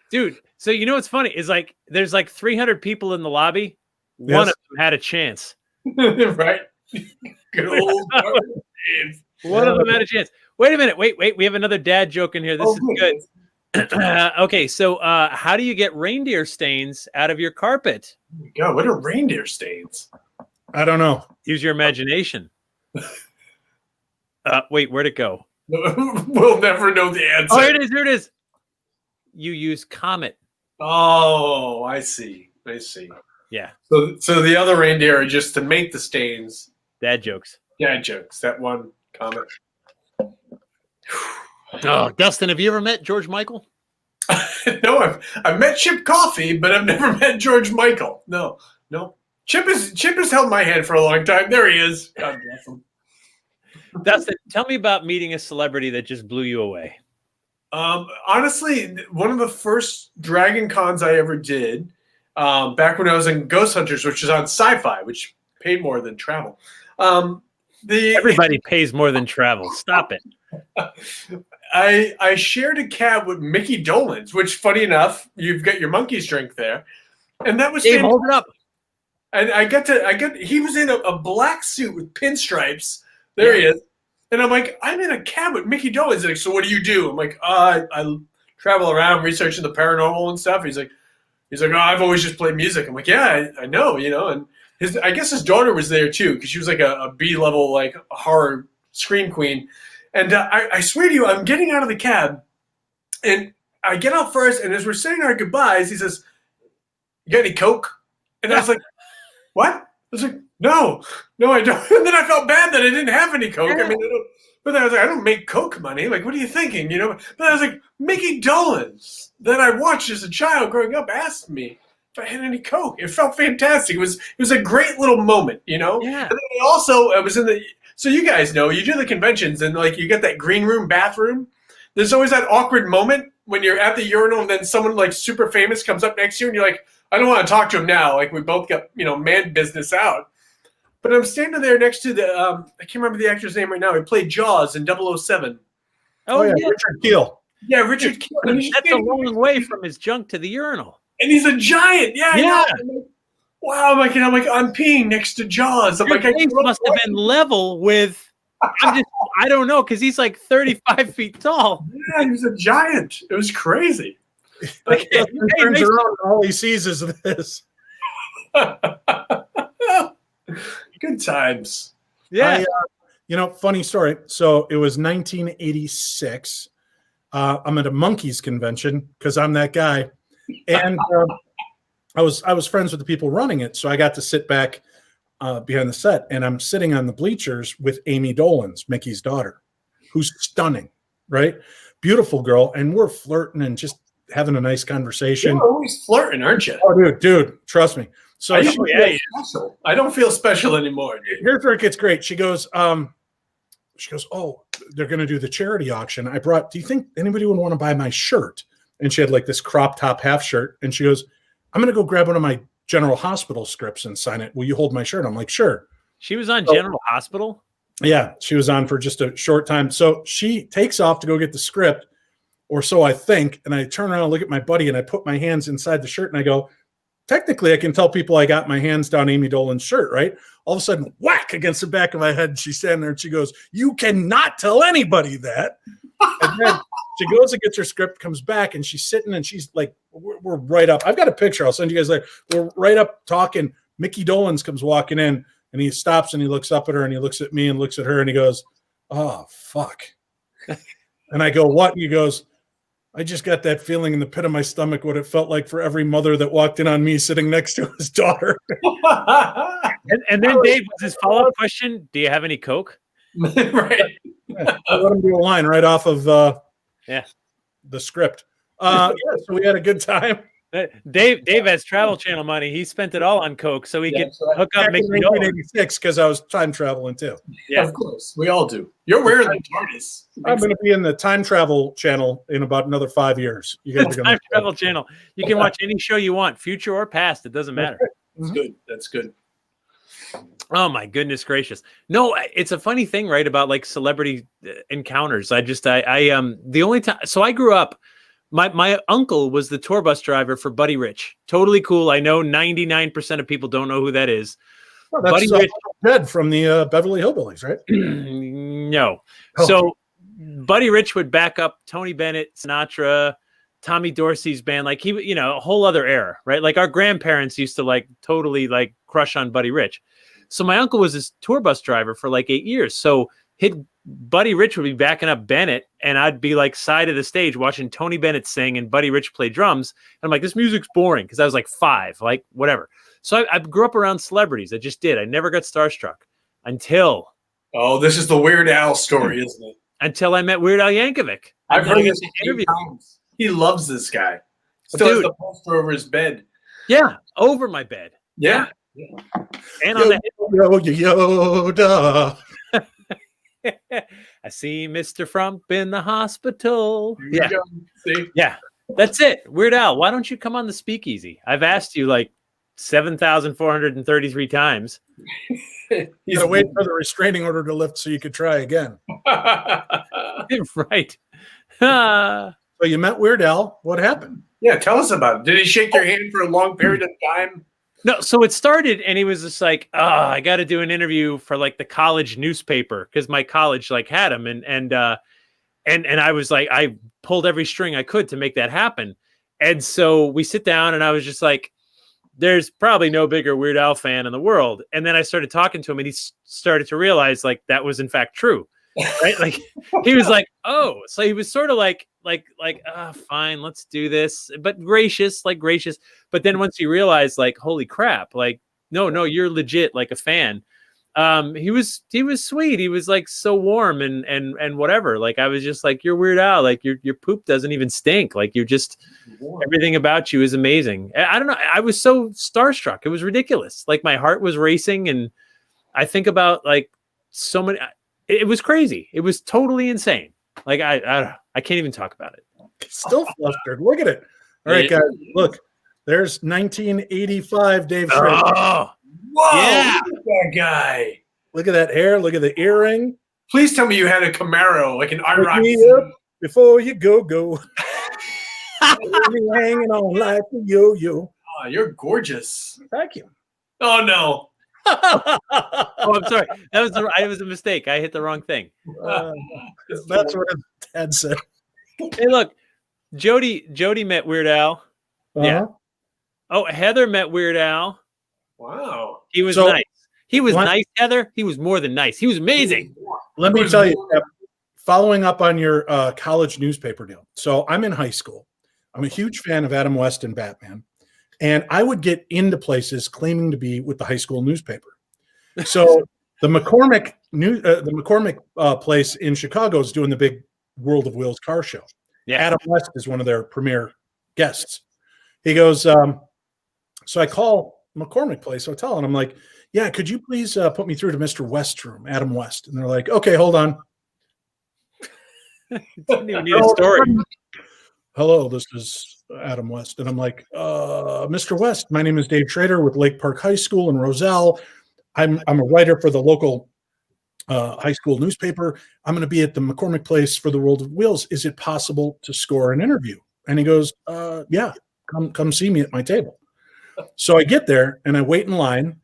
Dude, so you know what's funny is like there's like 300 people in the lobby. Yes. One of them had a chance. Right. Good old One of them had a chance. Wait a minute. Wait. We have another dad joke in here. This is good. Okay, so how do you get reindeer stains out of your carpet? Oh my God, what are reindeer stains? I don't know. Use your imagination. Wait, where'd it go? We'll never know the answer. Oh, here it is. You use Comet. Oh, I see. Yeah. So the other reindeer are just to make the stains. Dad jokes. Dad jokes. That one comment. Oh, Dustin, have you ever met George Michael? No, I've met Chip Coffey, but I've never met George Michael. No. Chip has held my hand for a long time. There he is. God bless him. Dustin, tell me about meeting a celebrity that just blew you away. Honestly, one of the first Dragon Cons I ever did, back when I was in Ghost Hunters, which was on Sci-Fi, which paid more than travel. Everybody pays more than travel. Stop it. I shared a cab with Mickey Dolenz, which, funny enough, you've got your monkey's drink there, and that was Dave, hold it up. And he was in a black suit with pinstripes. There he is. And I'm like, I'm in a cab with Mickey Dolenz. He's like, so what do you do? I'm like, I travel around researching the paranormal and stuff. He's like, oh, I've always just played music. I'm like, yeah, I know, and I guess his daughter was there too, because she was like a B-level like horror scream queen. And I swear to you, I'm getting out of the cab, and I get out first, and as we're saying our goodbyes, he says, "You got any Coke?" And I was like, "What?" I was like, No, I don't. And then I felt bad that I didn't have any Coke. I mean, but then I was like, I don't make Coke money. Like, what are you thinking? But I was like, Mickey Dolenz, that I watched as a child growing up, asked me if I had any Coke. It felt fantastic. It was a great little moment, Yeah. And then I was in the. So you guys know, you do the conventions and like you get that green room bathroom. There's always that awkward moment when you're at the urinal and then someone like super famous comes up next to you and you're like, I don't want to talk to him now. Like we both got, man business out. But I'm standing there next to the, I can't remember the actor's name right now. He played Jaws in 007. Oh yeah, Richard Kiel. Yeah, Richard Kiel. That's a long way from his junk to the urinal. And he's a giant. Yeah. Yeah. Wow, I'm peeing next to Jaws. I'm Your like, face must have been level with. I don't know, because he's like 35 feet tall. Yeah, he was a giant. It was crazy. Like, turns around, all he sees is this. Good times. Yeah. Funny story. So it was 1986. I'm at a Monkeys convention because I'm that guy, and I was friends with the people running it, so I got to sit back behind the set, and I'm sitting on the bleachers with Amy Dolenz, Mickey's daughter, who's stunning, right? Beautiful girl, and we're flirting and just having a nice conversation. You're always flirting, aren't you? Oh, dude, trust me. So I don't feel special anymore, dude. Here's where it gets great. She goes, oh, they're going to do the charity auction. Do you think anybody would want to buy my shirt? And she had like this crop top half shirt. And she goes, I'm going to go grab one of my General Hospital scripts and sign it. Will you hold my shirt? I'm like, sure. She was on General Hospital? Yeah, she was on for just a short time. So she takes off to go get the script, or so I think. And I turn around and look at my buddy, and I put my hands inside the shirt, and I go, technically, I can tell people I got my hands down Amy Dolan's shirt, right? All of a sudden, whack against the back of my head. And she's standing there and she goes, you cannot tell anybody that. And then she goes and gets her script, comes back, and she's sitting and she's like, we're right up. I've got a picture. I'll send you guys later. We're right up talking. Mickey Dolenz comes walking in, and he stops and he looks up at her and he looks at me and looks at her and he goes, oh, fuck. And I go, what? And he goes, I just got that feeling in the pit of my stomach what it felt like for every mother that walked in on me sitting next to his daughter. and then Dave, was his follow-up question, do you have any Coke? Right. Yeah, I let him do a line right off of the script. So we had a good time. Dave has Travel Channel money. He spent it all on Coke so he could hook up. Back in 1986 because I was time traveling too. Yeah, of course. We all do. You're wearing the TARDIS. I'm going to be in the Time Travel Channel in about another 5 years. You guys are going Time Travel Channel. You can watch any show you want, future or past. It doesn't matter. That's good. That's good. Oh my goodness gracious. No, it's a funny thing, right? About like celebrity encounters. The only time, so I grew up, my uncle was the tour bus driver for Buddy Rich. Totally cool. I know 99% of people don't know who that is. Well, that's Buddy Rich, Ted from the Beverly Hillbillies, right? No. Oh. So Buddy Rich would back up Tony Bennett, Sinatra, Tommy Dorsey's band. Like he, a whole other era, right? Like our grandparents used to like totally like crush on Buddy Rich. So my uncle was his tour bus driver for like 8 years. So Buddy Rich would be backing up Bennett, and I'd be like side of the stage watching Tony Bennett sing and Buddy Rich play drums. And I'm like, this music's boring because I was like 5, like whatever. So I grew up around celebrities. I just did. I never got starstruck until. Oh, this is the Weird Al story, isn't it? Until I met Weird Al Yankovic. I've heard this interview. He loves this guy. Still has the poster over his bed. Yeah, over my bed. Yeah. And on Yoda. I see Mr. Frump in the hospital. Yeah. See? Yeah. That's it. Weird Al, why don't you come on the speakeasy? I've asked you like 7,433 times. You gotta wait for the restraining order to lift so you could try again. Right. So you met Weird Al. What happened? Yeah, tell us about it. Did he shake your hand for a long period of time? No, so it started and he was just like, I got to do an interview for like the college newspaper because my college like had him. And I was like, I pulled every string I could to make that happen. And so we sit down and I was just like, there's probably no bigger Weird Al fan in the world. And then I started talking to him and he started to realize like that was in fact true. Right. Like he was like, oh, so he was sort of like, fine, let's do this, but gracious. But then once he realized like, holy crap, like, no, you're legit like a fan. He was sweet. He was like so warm and whatever. Like I was just like, you're Weird Al. Like your poop doesn't even stink. Like you're just everything about you is amazing. I don't know. I was so starstruck. It was ridiculous. Like my heart was racing, and I think about like so many. It was crazy. It was totally insane. Like I can't even talk about it. Still flustered. Look at it. All right, guys. Look, there's 1985 Dave Schrader. Oh, whoa! Yeah. Look at that guy. Look at that hair. Look at the earring. Please tell me you had a Camaro, like an IROC. Before you go. Hanging on like a yo-yo. Oh, you're gorgeous. Thank you. Oh no. Oh, I'm sorry. That was a mistake. I hit the wrong thing. That's what Dad said. Hey, look, Jody met Weird Al. Uh-huh. Yeah. Oh, Heather met Weird Al. Wow. He was nice. He was nice, Heather. He was more than nice. He was amazing. Let me tell you, following up on your college newspaper deal. So I'm in high school. I'm a huge fan of Adam West and Batman. And I would get into places claiming to be with the high school newspaper. So the McCormick place in Chicago is doing the big World of Wheels car show. Yeah. Adam West is one of their premier guests. He goes, so I call McCormick Place Hotel, and I'm like, yeah, could you please put me through to Mr. West's room, Adam West? And they're like, okay, hold on. Didn't even need a story. Hello, this is Adam West. And I'm like, Mr. West, my name is Dave Schrader with Lake Park High School in Roselle. I'm a writer for the local high school newspaper. I'm going to be at the McCormick Place for the World of Wheels. Is it possible to score an interview? And he goes, yeah, come see me at my table. So I get there and I wait in line,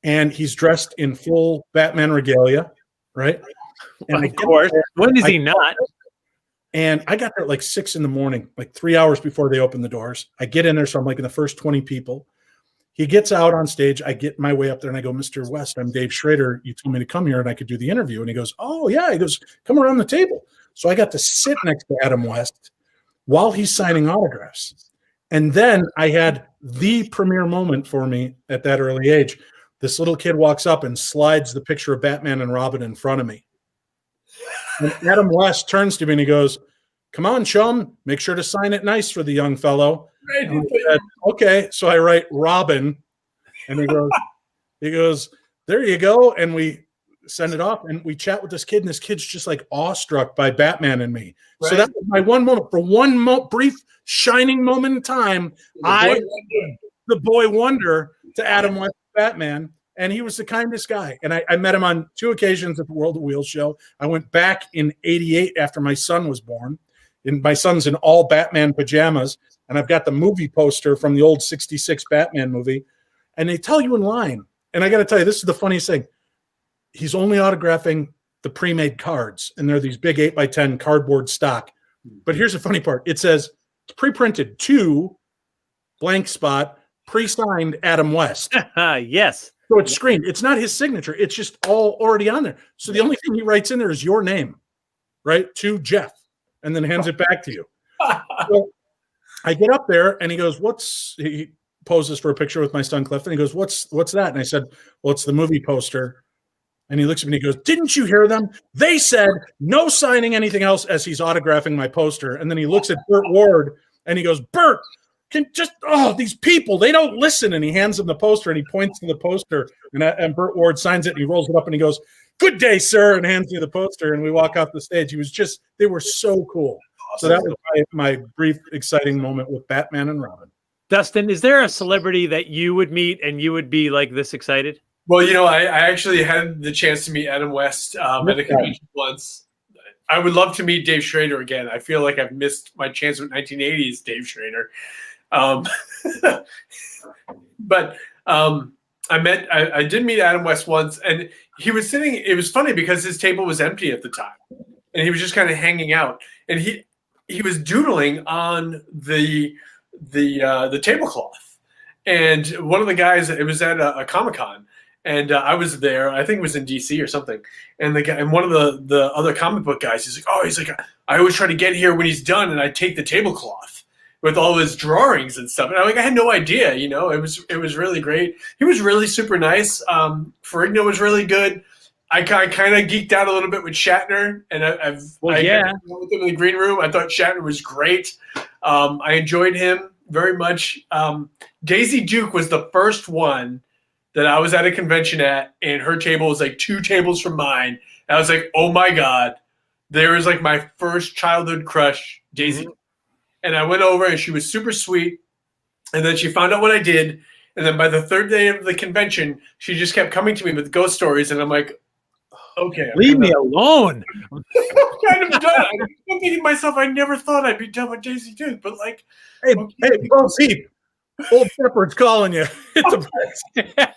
and he's dressed in full Batman regalia, right? And of course. When is he not? And I got there at like 6 a.m, like 3 hours before they opened the doors. I get in there, so I'm like in the first 20 people. He gets out on stage. I get my way up there and I go, Mr. West, I'm Dave Schrader. You told me to come here and I could do the interview. And he goes, oh, yeah. He goes, come around the table. So I got to sit next to Adam West while he's signing autographs. And then I had the premiere moment for me at that early age. This little kid walks up and slides the picture of Batman and Robin in front of me. And Adam West turns to me and he goes, come on, chum, make sure to sign it nice for the young fellow. Right. Said, okay. So I write Robin, and he goes, there you go. And we send it off and we chat with this kid, and this kid's just like awestruck by Batman and me. Right. So that was my one moment. For one brief shining moment in time, the boy wonder to Adam West Batman. And he was the kindest guy. And I met him on 2 occasions at the World of Wheels show. I went back in '88 after my son was born. And my son's in all Batman pajamas. And I've got the movie poster from the old 66 Batman movie. And they tell you in line. And I got to tell you, this is the funniest thing. He's only autographing the pre-made cards. And they're these big 8x10 cardboard stock. But here's the funny part. It says, it's pre-printed to blank spot, pre-signed Adam West. Yes. So it's screened. It's not his signature. It's just all already on there. So the only thing he writes in there is your name, right? To Jeff, and then hands it back to you. So I get up there and he goes, he poses for a picture with my son Cliff, and he goes, what's that? And I said, well, it's the movie poster. And he looks at me and he goes, didn't you hear them? They said no signing anything else, as he's autographing my poster. And then he looks at Burt Ward and he goes, Burt, these people, they don't listen. And he hands him the poster and he points to the poster, and Burt Ward signs it and he rolls it up and he goes, good day, sir, and hands me the poster, and we walk off the stage. They were so cool. Awesome. So that was my brief, exciting moment with Batman and Robin. Dustin, is there a celebrity that you would meet and you would be like this excited? Well, I actually had the chance to meet Adam West at a convention once. I would love to meet Dave Schrader again. I feel like I've missed my chance with 1980s Dave Schrader. But I did meet Adam West once, and he was sitting. It was funny because his table was empty at the time, and he was just kind of hanging out. And he was doodling on the tablecloth. And one of the guys, it was at a Comic-Con, and I was there. I think it was in DC or something. And the guy, and one of the other comic book guys, he's like, I always try to get here when he's done, and I take the tablecloth with all his drawings and stuff. And I had no idea, it was really great. He was really super nice. Ferrigno was really good. I kind of geeked out a little bit with Shatner, and I with him in the green room. I thought Shatner was great. I enjoyed him very much. Daisy Duke was the first one that I was at a convention at, and her table was like 2 tables from mine. And I was like, oh my God, there is like my first childhood crush, Daisy. Mm-hmm. And I went over, and she was super sweet. And then she found out what I did. And then by the 3rd day of the convention, she just kept coming to me with ghost stories. And I'm like, okay. Leave me alone. I'm kind of done. I'm thinking to myself, I never thought I'd be done with Daisy Duke. But like, hey, Bo Sheep, Old Shepherd's calling you. Hit the brakes.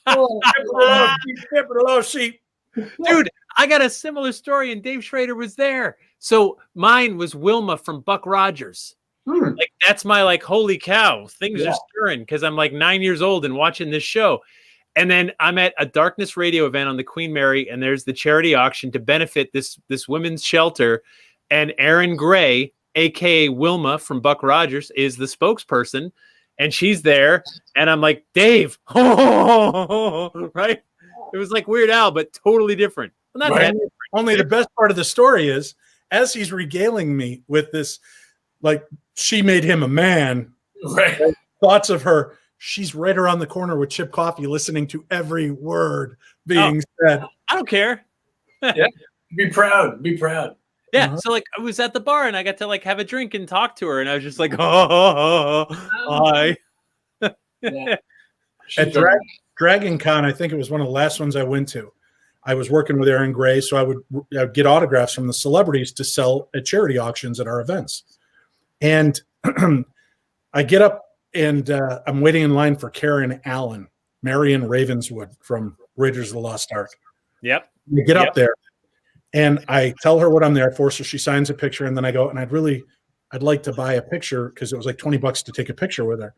Hello, sheep. Dude, I got a similar story, and Dave Schrader was there. So mine was Wilma from Buck Rogers. Like, that's my like, holy cow, things are stirring, because I'm like 9 years old and watching this show. And then I'm at a Darkness Radio event on the Queen Mary, and there's the charity auction to benefit this women's shelter. And Erin Gray, aka Wilma from Buck Rogers, is the spokesperson, and she's there. And I'm like, Dave, right? It was like Weird Al, but totally different. Well, not that different. Only the best part of the story is, as he's regaling me with this like she made him a man. Right. Thoughts of her. She's right around the corner with Chip Coffee, listening to every word being said. I don't care. Yeah. Be proud. Be proud. Yeah. So like I was at the bar and I got to like have a drink and talk to her, and I was just like, oh, hi. Yeah. At Dragon Con, I think it was one of the last ones I went to. I was working with Aaron Gray, so I would get autographs from the celebrities to sell at charity auctions at our events. And I get up and I'm waiting in line for Karen Allen, Marion Ravenswood from Raiders of the Lost Ark. Yep. We get up there and I tell her what I'm there for. So she signs a picture, and then I go, and I'd like to buy a picture, because it was like $20 to take a picture with her.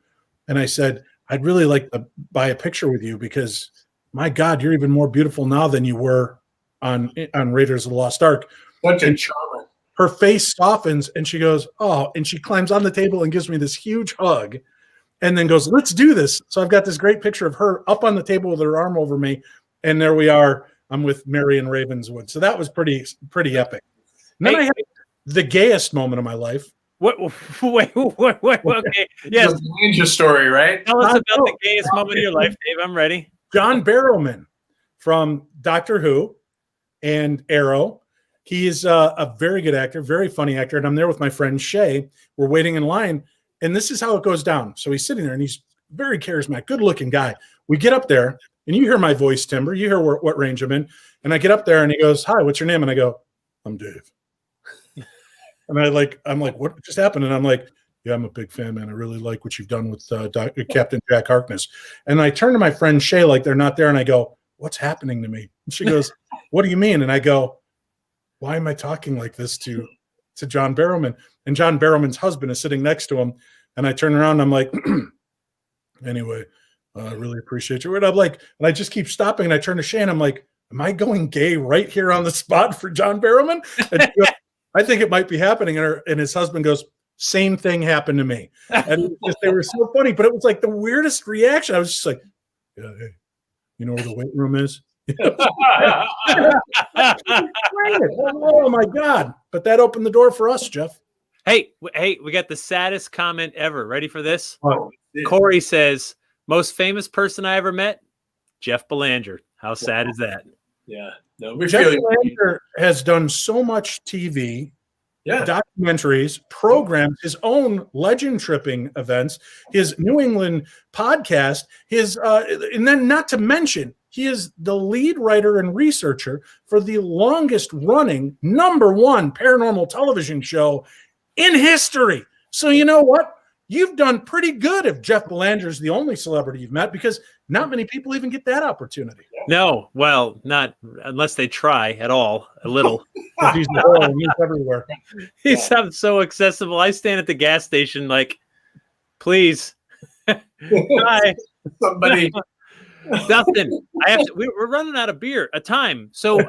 And I said, I'd really like to buy a picture with you, because my God, you're even more beautiful now than you were on Raiders of the Lost Ark. Such a charmer. Her face softens and she goes, oh, and she climbs on the table and gives me this huge hug and then goes, let's do this. So I've got this great picture of her up on the table with her arm over me. And there we are. I'm with Marion Ravenswood. So that was pretty epic. And then I had the gayest moment of my life. What? Wait. Okay. Yes. The Belanger story, right? Tell us about the gayest moment of your life, Dave. I'm ready. John Barrowman from Doctor Who and Arrow. He is a very good actor, very funny actor. And I'm there with my friend Shay. We're waiting in line. And this is how it goes down. So he's sitting there and he's very charismatic, good looking guy. We get up there and you hear my voice timbre. You hear what range I'm in. And I get up there and he goes, hi, what's your name? And I go, I'm Dave. And I'm like, what just happened? And I'm like, yeah, I'm a big fan, man. I really like what you've done with Captain Jack Harkness. And I turn to my friend Shay like they're not there. And I go, what's happening to me? And she goes, what do you mean? And I go, why am I talking like this to John Barrowman? And John Barrowman's husband is sitting next to him. And I turn around and I'm like, anyway, I really appreciate you. And I'm like, and I just keep stopping. And I turn to Shay and I'm like, am I going gay right here on the spot for John Barrowman? And she goes, I think it might be happening. And his husband goes, same thing happened to me. And they were so funny, but it was like the weirdest reaction. I was just like, yeah, hey, you know where the weight room is? Oh my God. But that opened the door for us, Jeff. Hey, we got the saddest comment ever. Ready for this? Oh, Corey says, most famous person I ever met, Jeff Belanger. How sad is that? Yeah. No, Jeff Belanger has done so much TV, documentaries, programs, his own legend tripping events, his New England podcast, and then not to mention, he is the lead writer and researcher for the longest running #1 paranormal television show in history. So you know what? You've done pretty good if Jeff Belanger is the only celebrity you've met, because not many people even get that opportunity. No, well, not unless they try at all, a little. He's everywhere. He's so accessible. I stand at the gas station like, please. Hi. Somebody. Dustin, we're running out of beer, time. So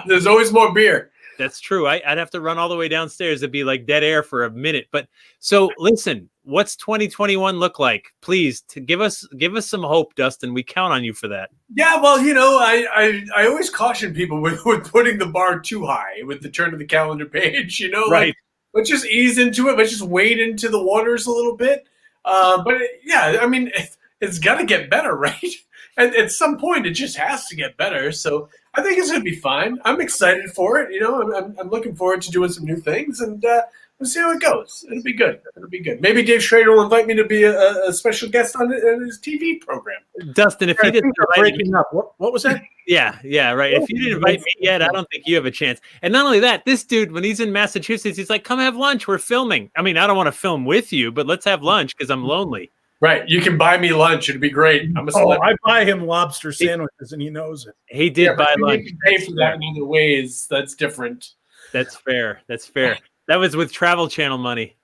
there's always more beer. That's true. I'd have to run all the way downstairs. It'd be like dead air for a minute. But so listen, what's 2021 look like? Please to give us some hope, Dustin. We count on you for that. Yeah, well, you know, I always caution people with putting the bar too high with the turn of the calendar page. You know, right? Like, let's just ease into it. Let's just wade into the waters a little bit. But yeah, I mean, it's got to get better, right? At some point, it just has to get better. So I think it's going to be fine. I'm excited for it. You know, I'm looking forward to doing some new things, and we'll see how it goes. It'll be good. It'll be good. Maybe Dave Schrader will invite me to be a special guest on his TV program. Dustin, if you didn't invite me, what was that? Yeah, right. If you didn't invite me yet, I don't think you have a chance. And not only that, this dude, when he's in Massachusetts, he's like, come have lunch. We're filming. I mean, I don't want to film with you, but let's have lunch because I'm lonely. Right. You can buy me lunch. It'd be great. I'm a celebrity. I buy him lobster sandwiches, and he knows it. He did buy lunch. You can pay for that in other ways. That's different. That's fair. That was with Travel Channel money.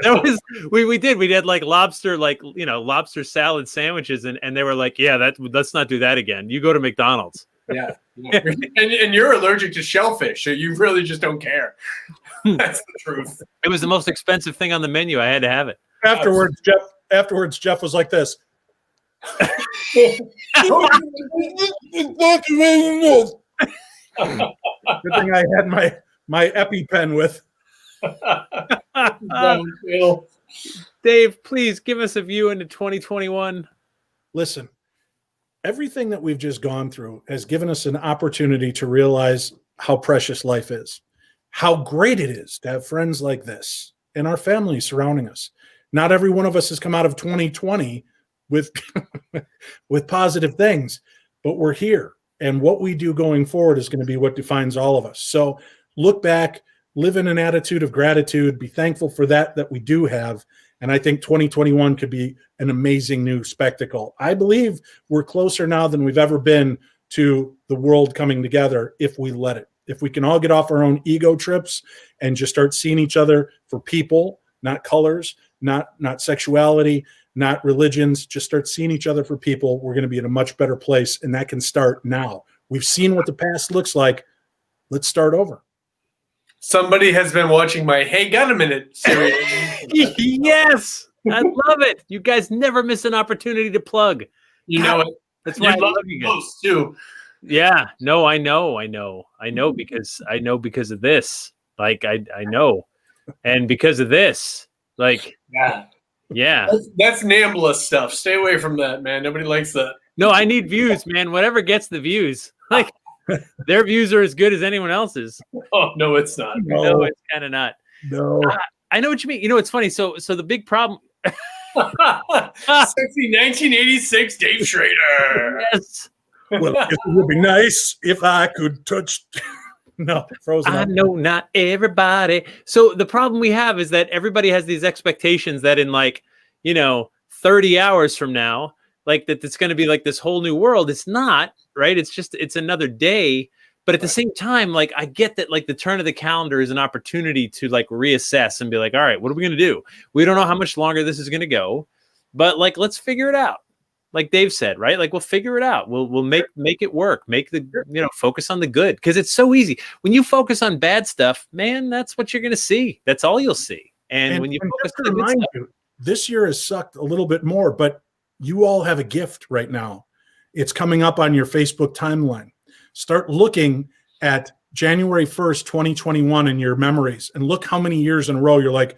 That was we did. We did like lobster, lobster salad sandwiches, and they were like, yeah, let's not do that again. You go to McDonald's. Yeah. And you're allergic to shellfish, so you really just don't care. That's the truth. It was the most expensive thing on the menu. I had to have it. Afterwards, Jeff was like this. Good thing I had my EpiPen with. Downhill. Dave, please give us a view into 2021. Listen, everything that we've just gone through has given us an opportunity to realize how precious life is, how great it is to have friends like this and our families surrounding us. Not every one of us has come out of 2020 with with positive things, but we're here. And what we do going forward is going to be what defines all of us. So look back, live in an attitude of gratitude, be thankful for that we do have. And I think 2021 could be an amazing new spectacle. I believe we're closer now than we've ever been to the world coming together if we let it. If we can all get off our own ego trips and just start seeing each other for people, not colors, not sexuality, not religions, just start seeing each other for people, we're going to be in a much better place. And that can start now. We've seen what the past looks like. Let's start over. Somebody has been watching my Hey Got a Minute series. Yes, I love it. You guys never miss an opportunity to plug. You know it. That's why I love you guys. Most too. Yeah, no, I know because of this. Like I know, and because of this, like yeah. That's NAMBLA stuff. Stay away from that, man. Nobody likes that. No, I need views, man. Whatever gets the views. Like their views are as good as anyone else's. Oh no, it's not. No, it's kind of not. No, I know what you mean. You know, it's funny. So the big problem. Sexy 1986 Dave Schrader. Yes. well, it would be nice if I could touch. No, frozen. I know not everybody. So the problem we have is that everybody has these expectations that in 30 hours from now, like that it's going to be like this whole new world. It's not, right? It's another day. But at the same time, like I get that like the turn of the calendar is an opportunity to like reassess and be like, all right, what are we going to do? We don't know how much longer this is going to go, but like, let's figure it out. Like Dave said, right? Like we'll figure it out. We'll make it work. Make the, focus on the good. Cause it's so easy. When you focus on bad stuff, man, that's what you're going to see. That's all you'll see. And when you focus on the good stuff, this year has sucked a little bit more, but you all have a gift right now. It's coming up on your Facebook timeline. Start looking at January 1st, 2021 in your memories and look how many years in a row you're like,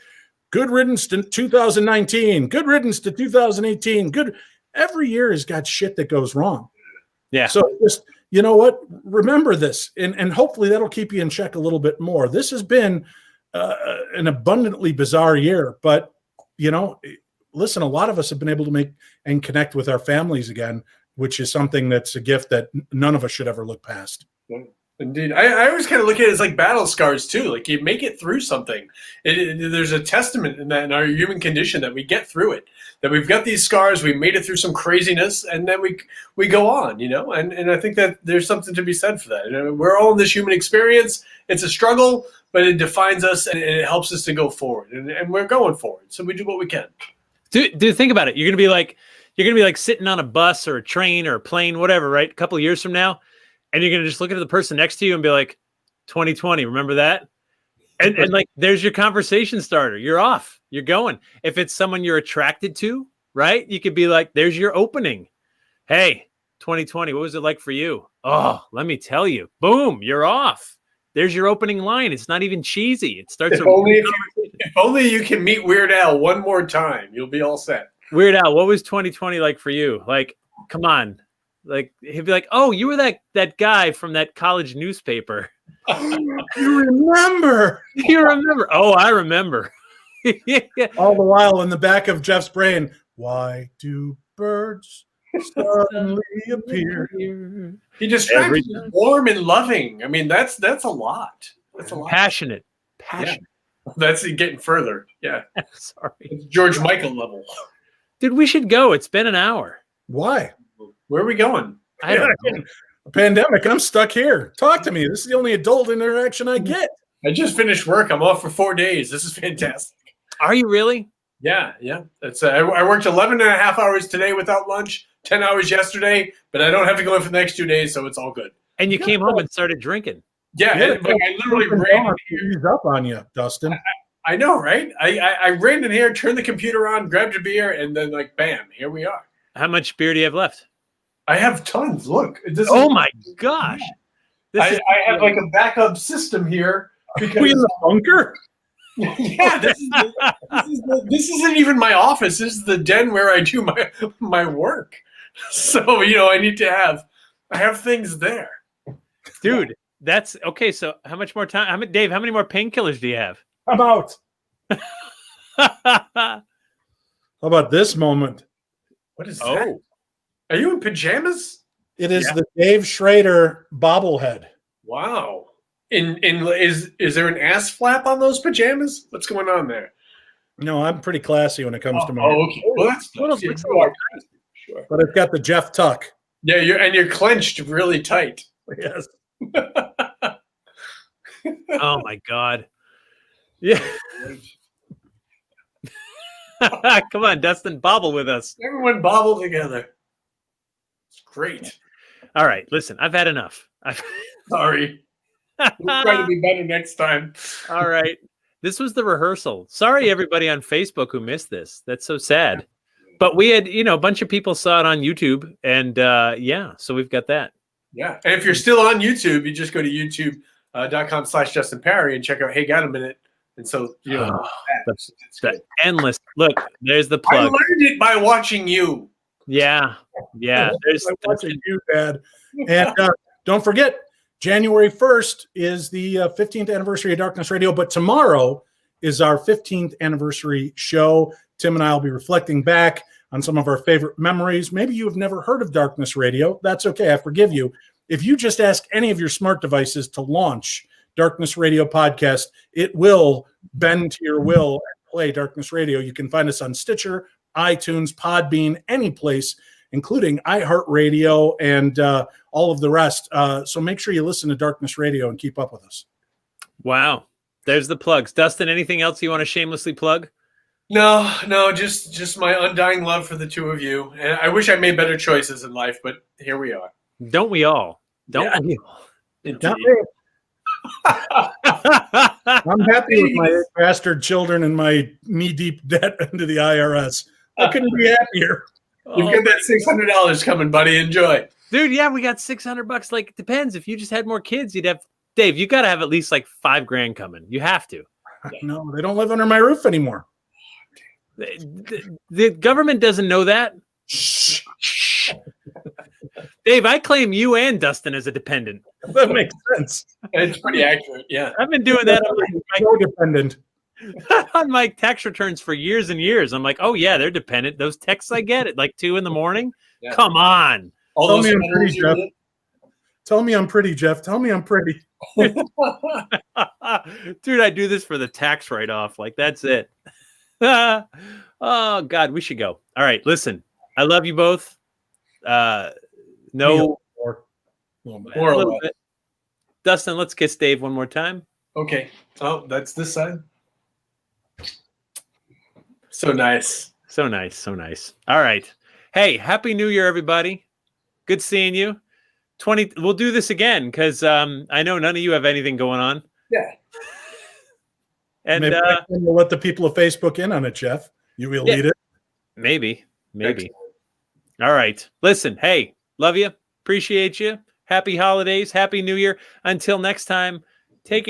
good riddance to 2019, good riddance to 2018, good. Every year has got shit that goes wrong. Yeah. So just, you know what? Remember this, and hopefully that'll keep you in check a little bit more. This has been an abundantly bizarre year, but listen, a lot of us have been able to make and connect with our families again, which is something that's a gift that none of us should ever look past. Indeed. I always kind of look at it as like battle scars too. Like you make it through something. There's a testament in that in our human condition that we get through it, that we've got these scars, we made it through some craziness, and then we go on, and I think that there's something to be said for that. We're all in this human experience. It's a struggle, but it defines us and it helps us to go forward, and we're going forward. So we do what we can. Dude, think about it. You're going to be like sitting on a bus or a train or a plane, whatever, right? A couple of years from now. And you're going to just look at the person next to you and be like, 2020, remember that? And like, there's your conversation starter. You're off. You're going. If it's someone you're attracted to, right? You could be like, there's your opening. Hey, 2020, what was it like for you? Oh, let me tell you. Boom, you're off. There's your opening line. It's not even cheesy. It starts. If only you can meet Weird Al one more time, you'll be all set. Weird Al, what was 2020 like for you? Like, come on. Like he'd be like, "Oh, you were that guy from that college newspaper." You remember? You remember? Oh, I remember. Yeah. All the while in the back of Jeff's brain, why do birds suddenly appear? He describes it warm and loving. I mean, that's a lot. That's a lot. Passionate. Yeah. That's getting further. Yeah. Sorry. It's George Michael level. Dude, we should go. It's been an hour. Why? Where are we going? I don't know. A pandemic. I'm stuck here. Talk to me. This is the only adult interaction I get. I just finished work. I'm off for 4 days. This is fantastic. Are you really? Yeah. That's I worked 11 and a half hours today without lunch, 10 hours yesterday, but I don't have to go in for the next 2 days, so it's all good. And you came home and started drinking. Yeah, I literally ran here. He's up on you, Dustin. I know, right? I ran in here, turned the computer on, grabbed a beer, and then like, bam, here we are. How much beer do you have left? I have tons. Look. My gosh. I have like a backup system here. Are we in the bunker? Yeah, this isn't even my office. This is the den where I do my work. So I have things there. Dude, that's okay. So how much more time? Dave, how many more painkillers do you have? I'm out. How about this moment? What is that? Are you in pajamas? It is the Dave Schrader bobblehead. Wow. Is there an ass flap on those pajamas? What's going on there? No, I'm pretty classy when it comes to my. Oh, okay. Well, that's nice. Yeah, you are nice. Sure. But I've got the Jeff tuck. Yeah, you're clenched really tight. Yes. Oh my God. Yeah. Come on, Dustin, bobble with us. Everyone bobble together. It's great. All right, listen, I've had enough. Sorry. We'll try to be better next time. All right. This was the rehearsal. Sorry, everybody on Facebook who missed this. That's so sad. But we had, a bunch of people saw it on YouTube. And so we've got that. Yeah. And if you're still on YouTube, you just go to youtube.com/Dustin Pari and check out Hey, Got a Minute. And so, that's endless. Look, there's the plug. I learned it by watching you. Yeah. There's watching you, Dad. And don't forget, January 1st is the 15th anniversary of Darkness Radio, but tomorrow is our 15th anniversary show. Tim and I will be reflecting back on some of our favorite memories. Maybe you have never heard of Darkness Radio. That's okay. I forgive you. If you just ask any of your smart devices to launch Darkness Radio podcast, it will bend to your will and play Darkness Radio. You can find us on Stitcher, iTunes, Podbean, any place, including iHeartRadio and all of the rest. So make sure you listen to Darkness Radio and keep up with us. Wow. There's the plugs. Dustin, anything else you want to shamelessly plug? No, just my undying love for the two of you. And I wish I made better choices in life, but here we are. Don't we all? Don't we all? I'm happy with my bastard children and my knee-deep debt into the IRS. I couldn't be happier. You've got that $600 coming, buddy. Enjoy. Dude, yeah, we got $600. Like, it depends. If you just had more kids, you'd have... Dave, you got to have at least like $5,000 coming. You have to. No, they don't live under my roof anymore. The government doesn't know that. Shh. Dave, I claim you and Dustin as a dependent. That makes sense. It's pretty accurate. Yeah. I've been doing that dependent. on my tax returns for years and years. I'm like, oh, yeah, they're dependent. Those texts I get at like 2 a.m. Yeah. Come on. Tell me I'm pretty, Jeff. Tell me I'm pretty, Jeff. Tell me I'm pretty. Dude, I do this for the tax write-off. Like, that's it. Oh, God, we should go. All right, listen. I love you both. More a little bit. Dustin, let's kiss Dave one more time. Okay. Oh, that's this side. So nice. So nice. All right. Hey, Happy New Year, everybody. Good seeing you. We'll do this again because I know none of you have anything going on. Yeah. And we'll let the people of Facebook in on it, Jeff. You will lead it. Maybe. Excellent. All right. Listen, hey, love you. Appreciate you. Happy holidays. Happy New Year. Until next time,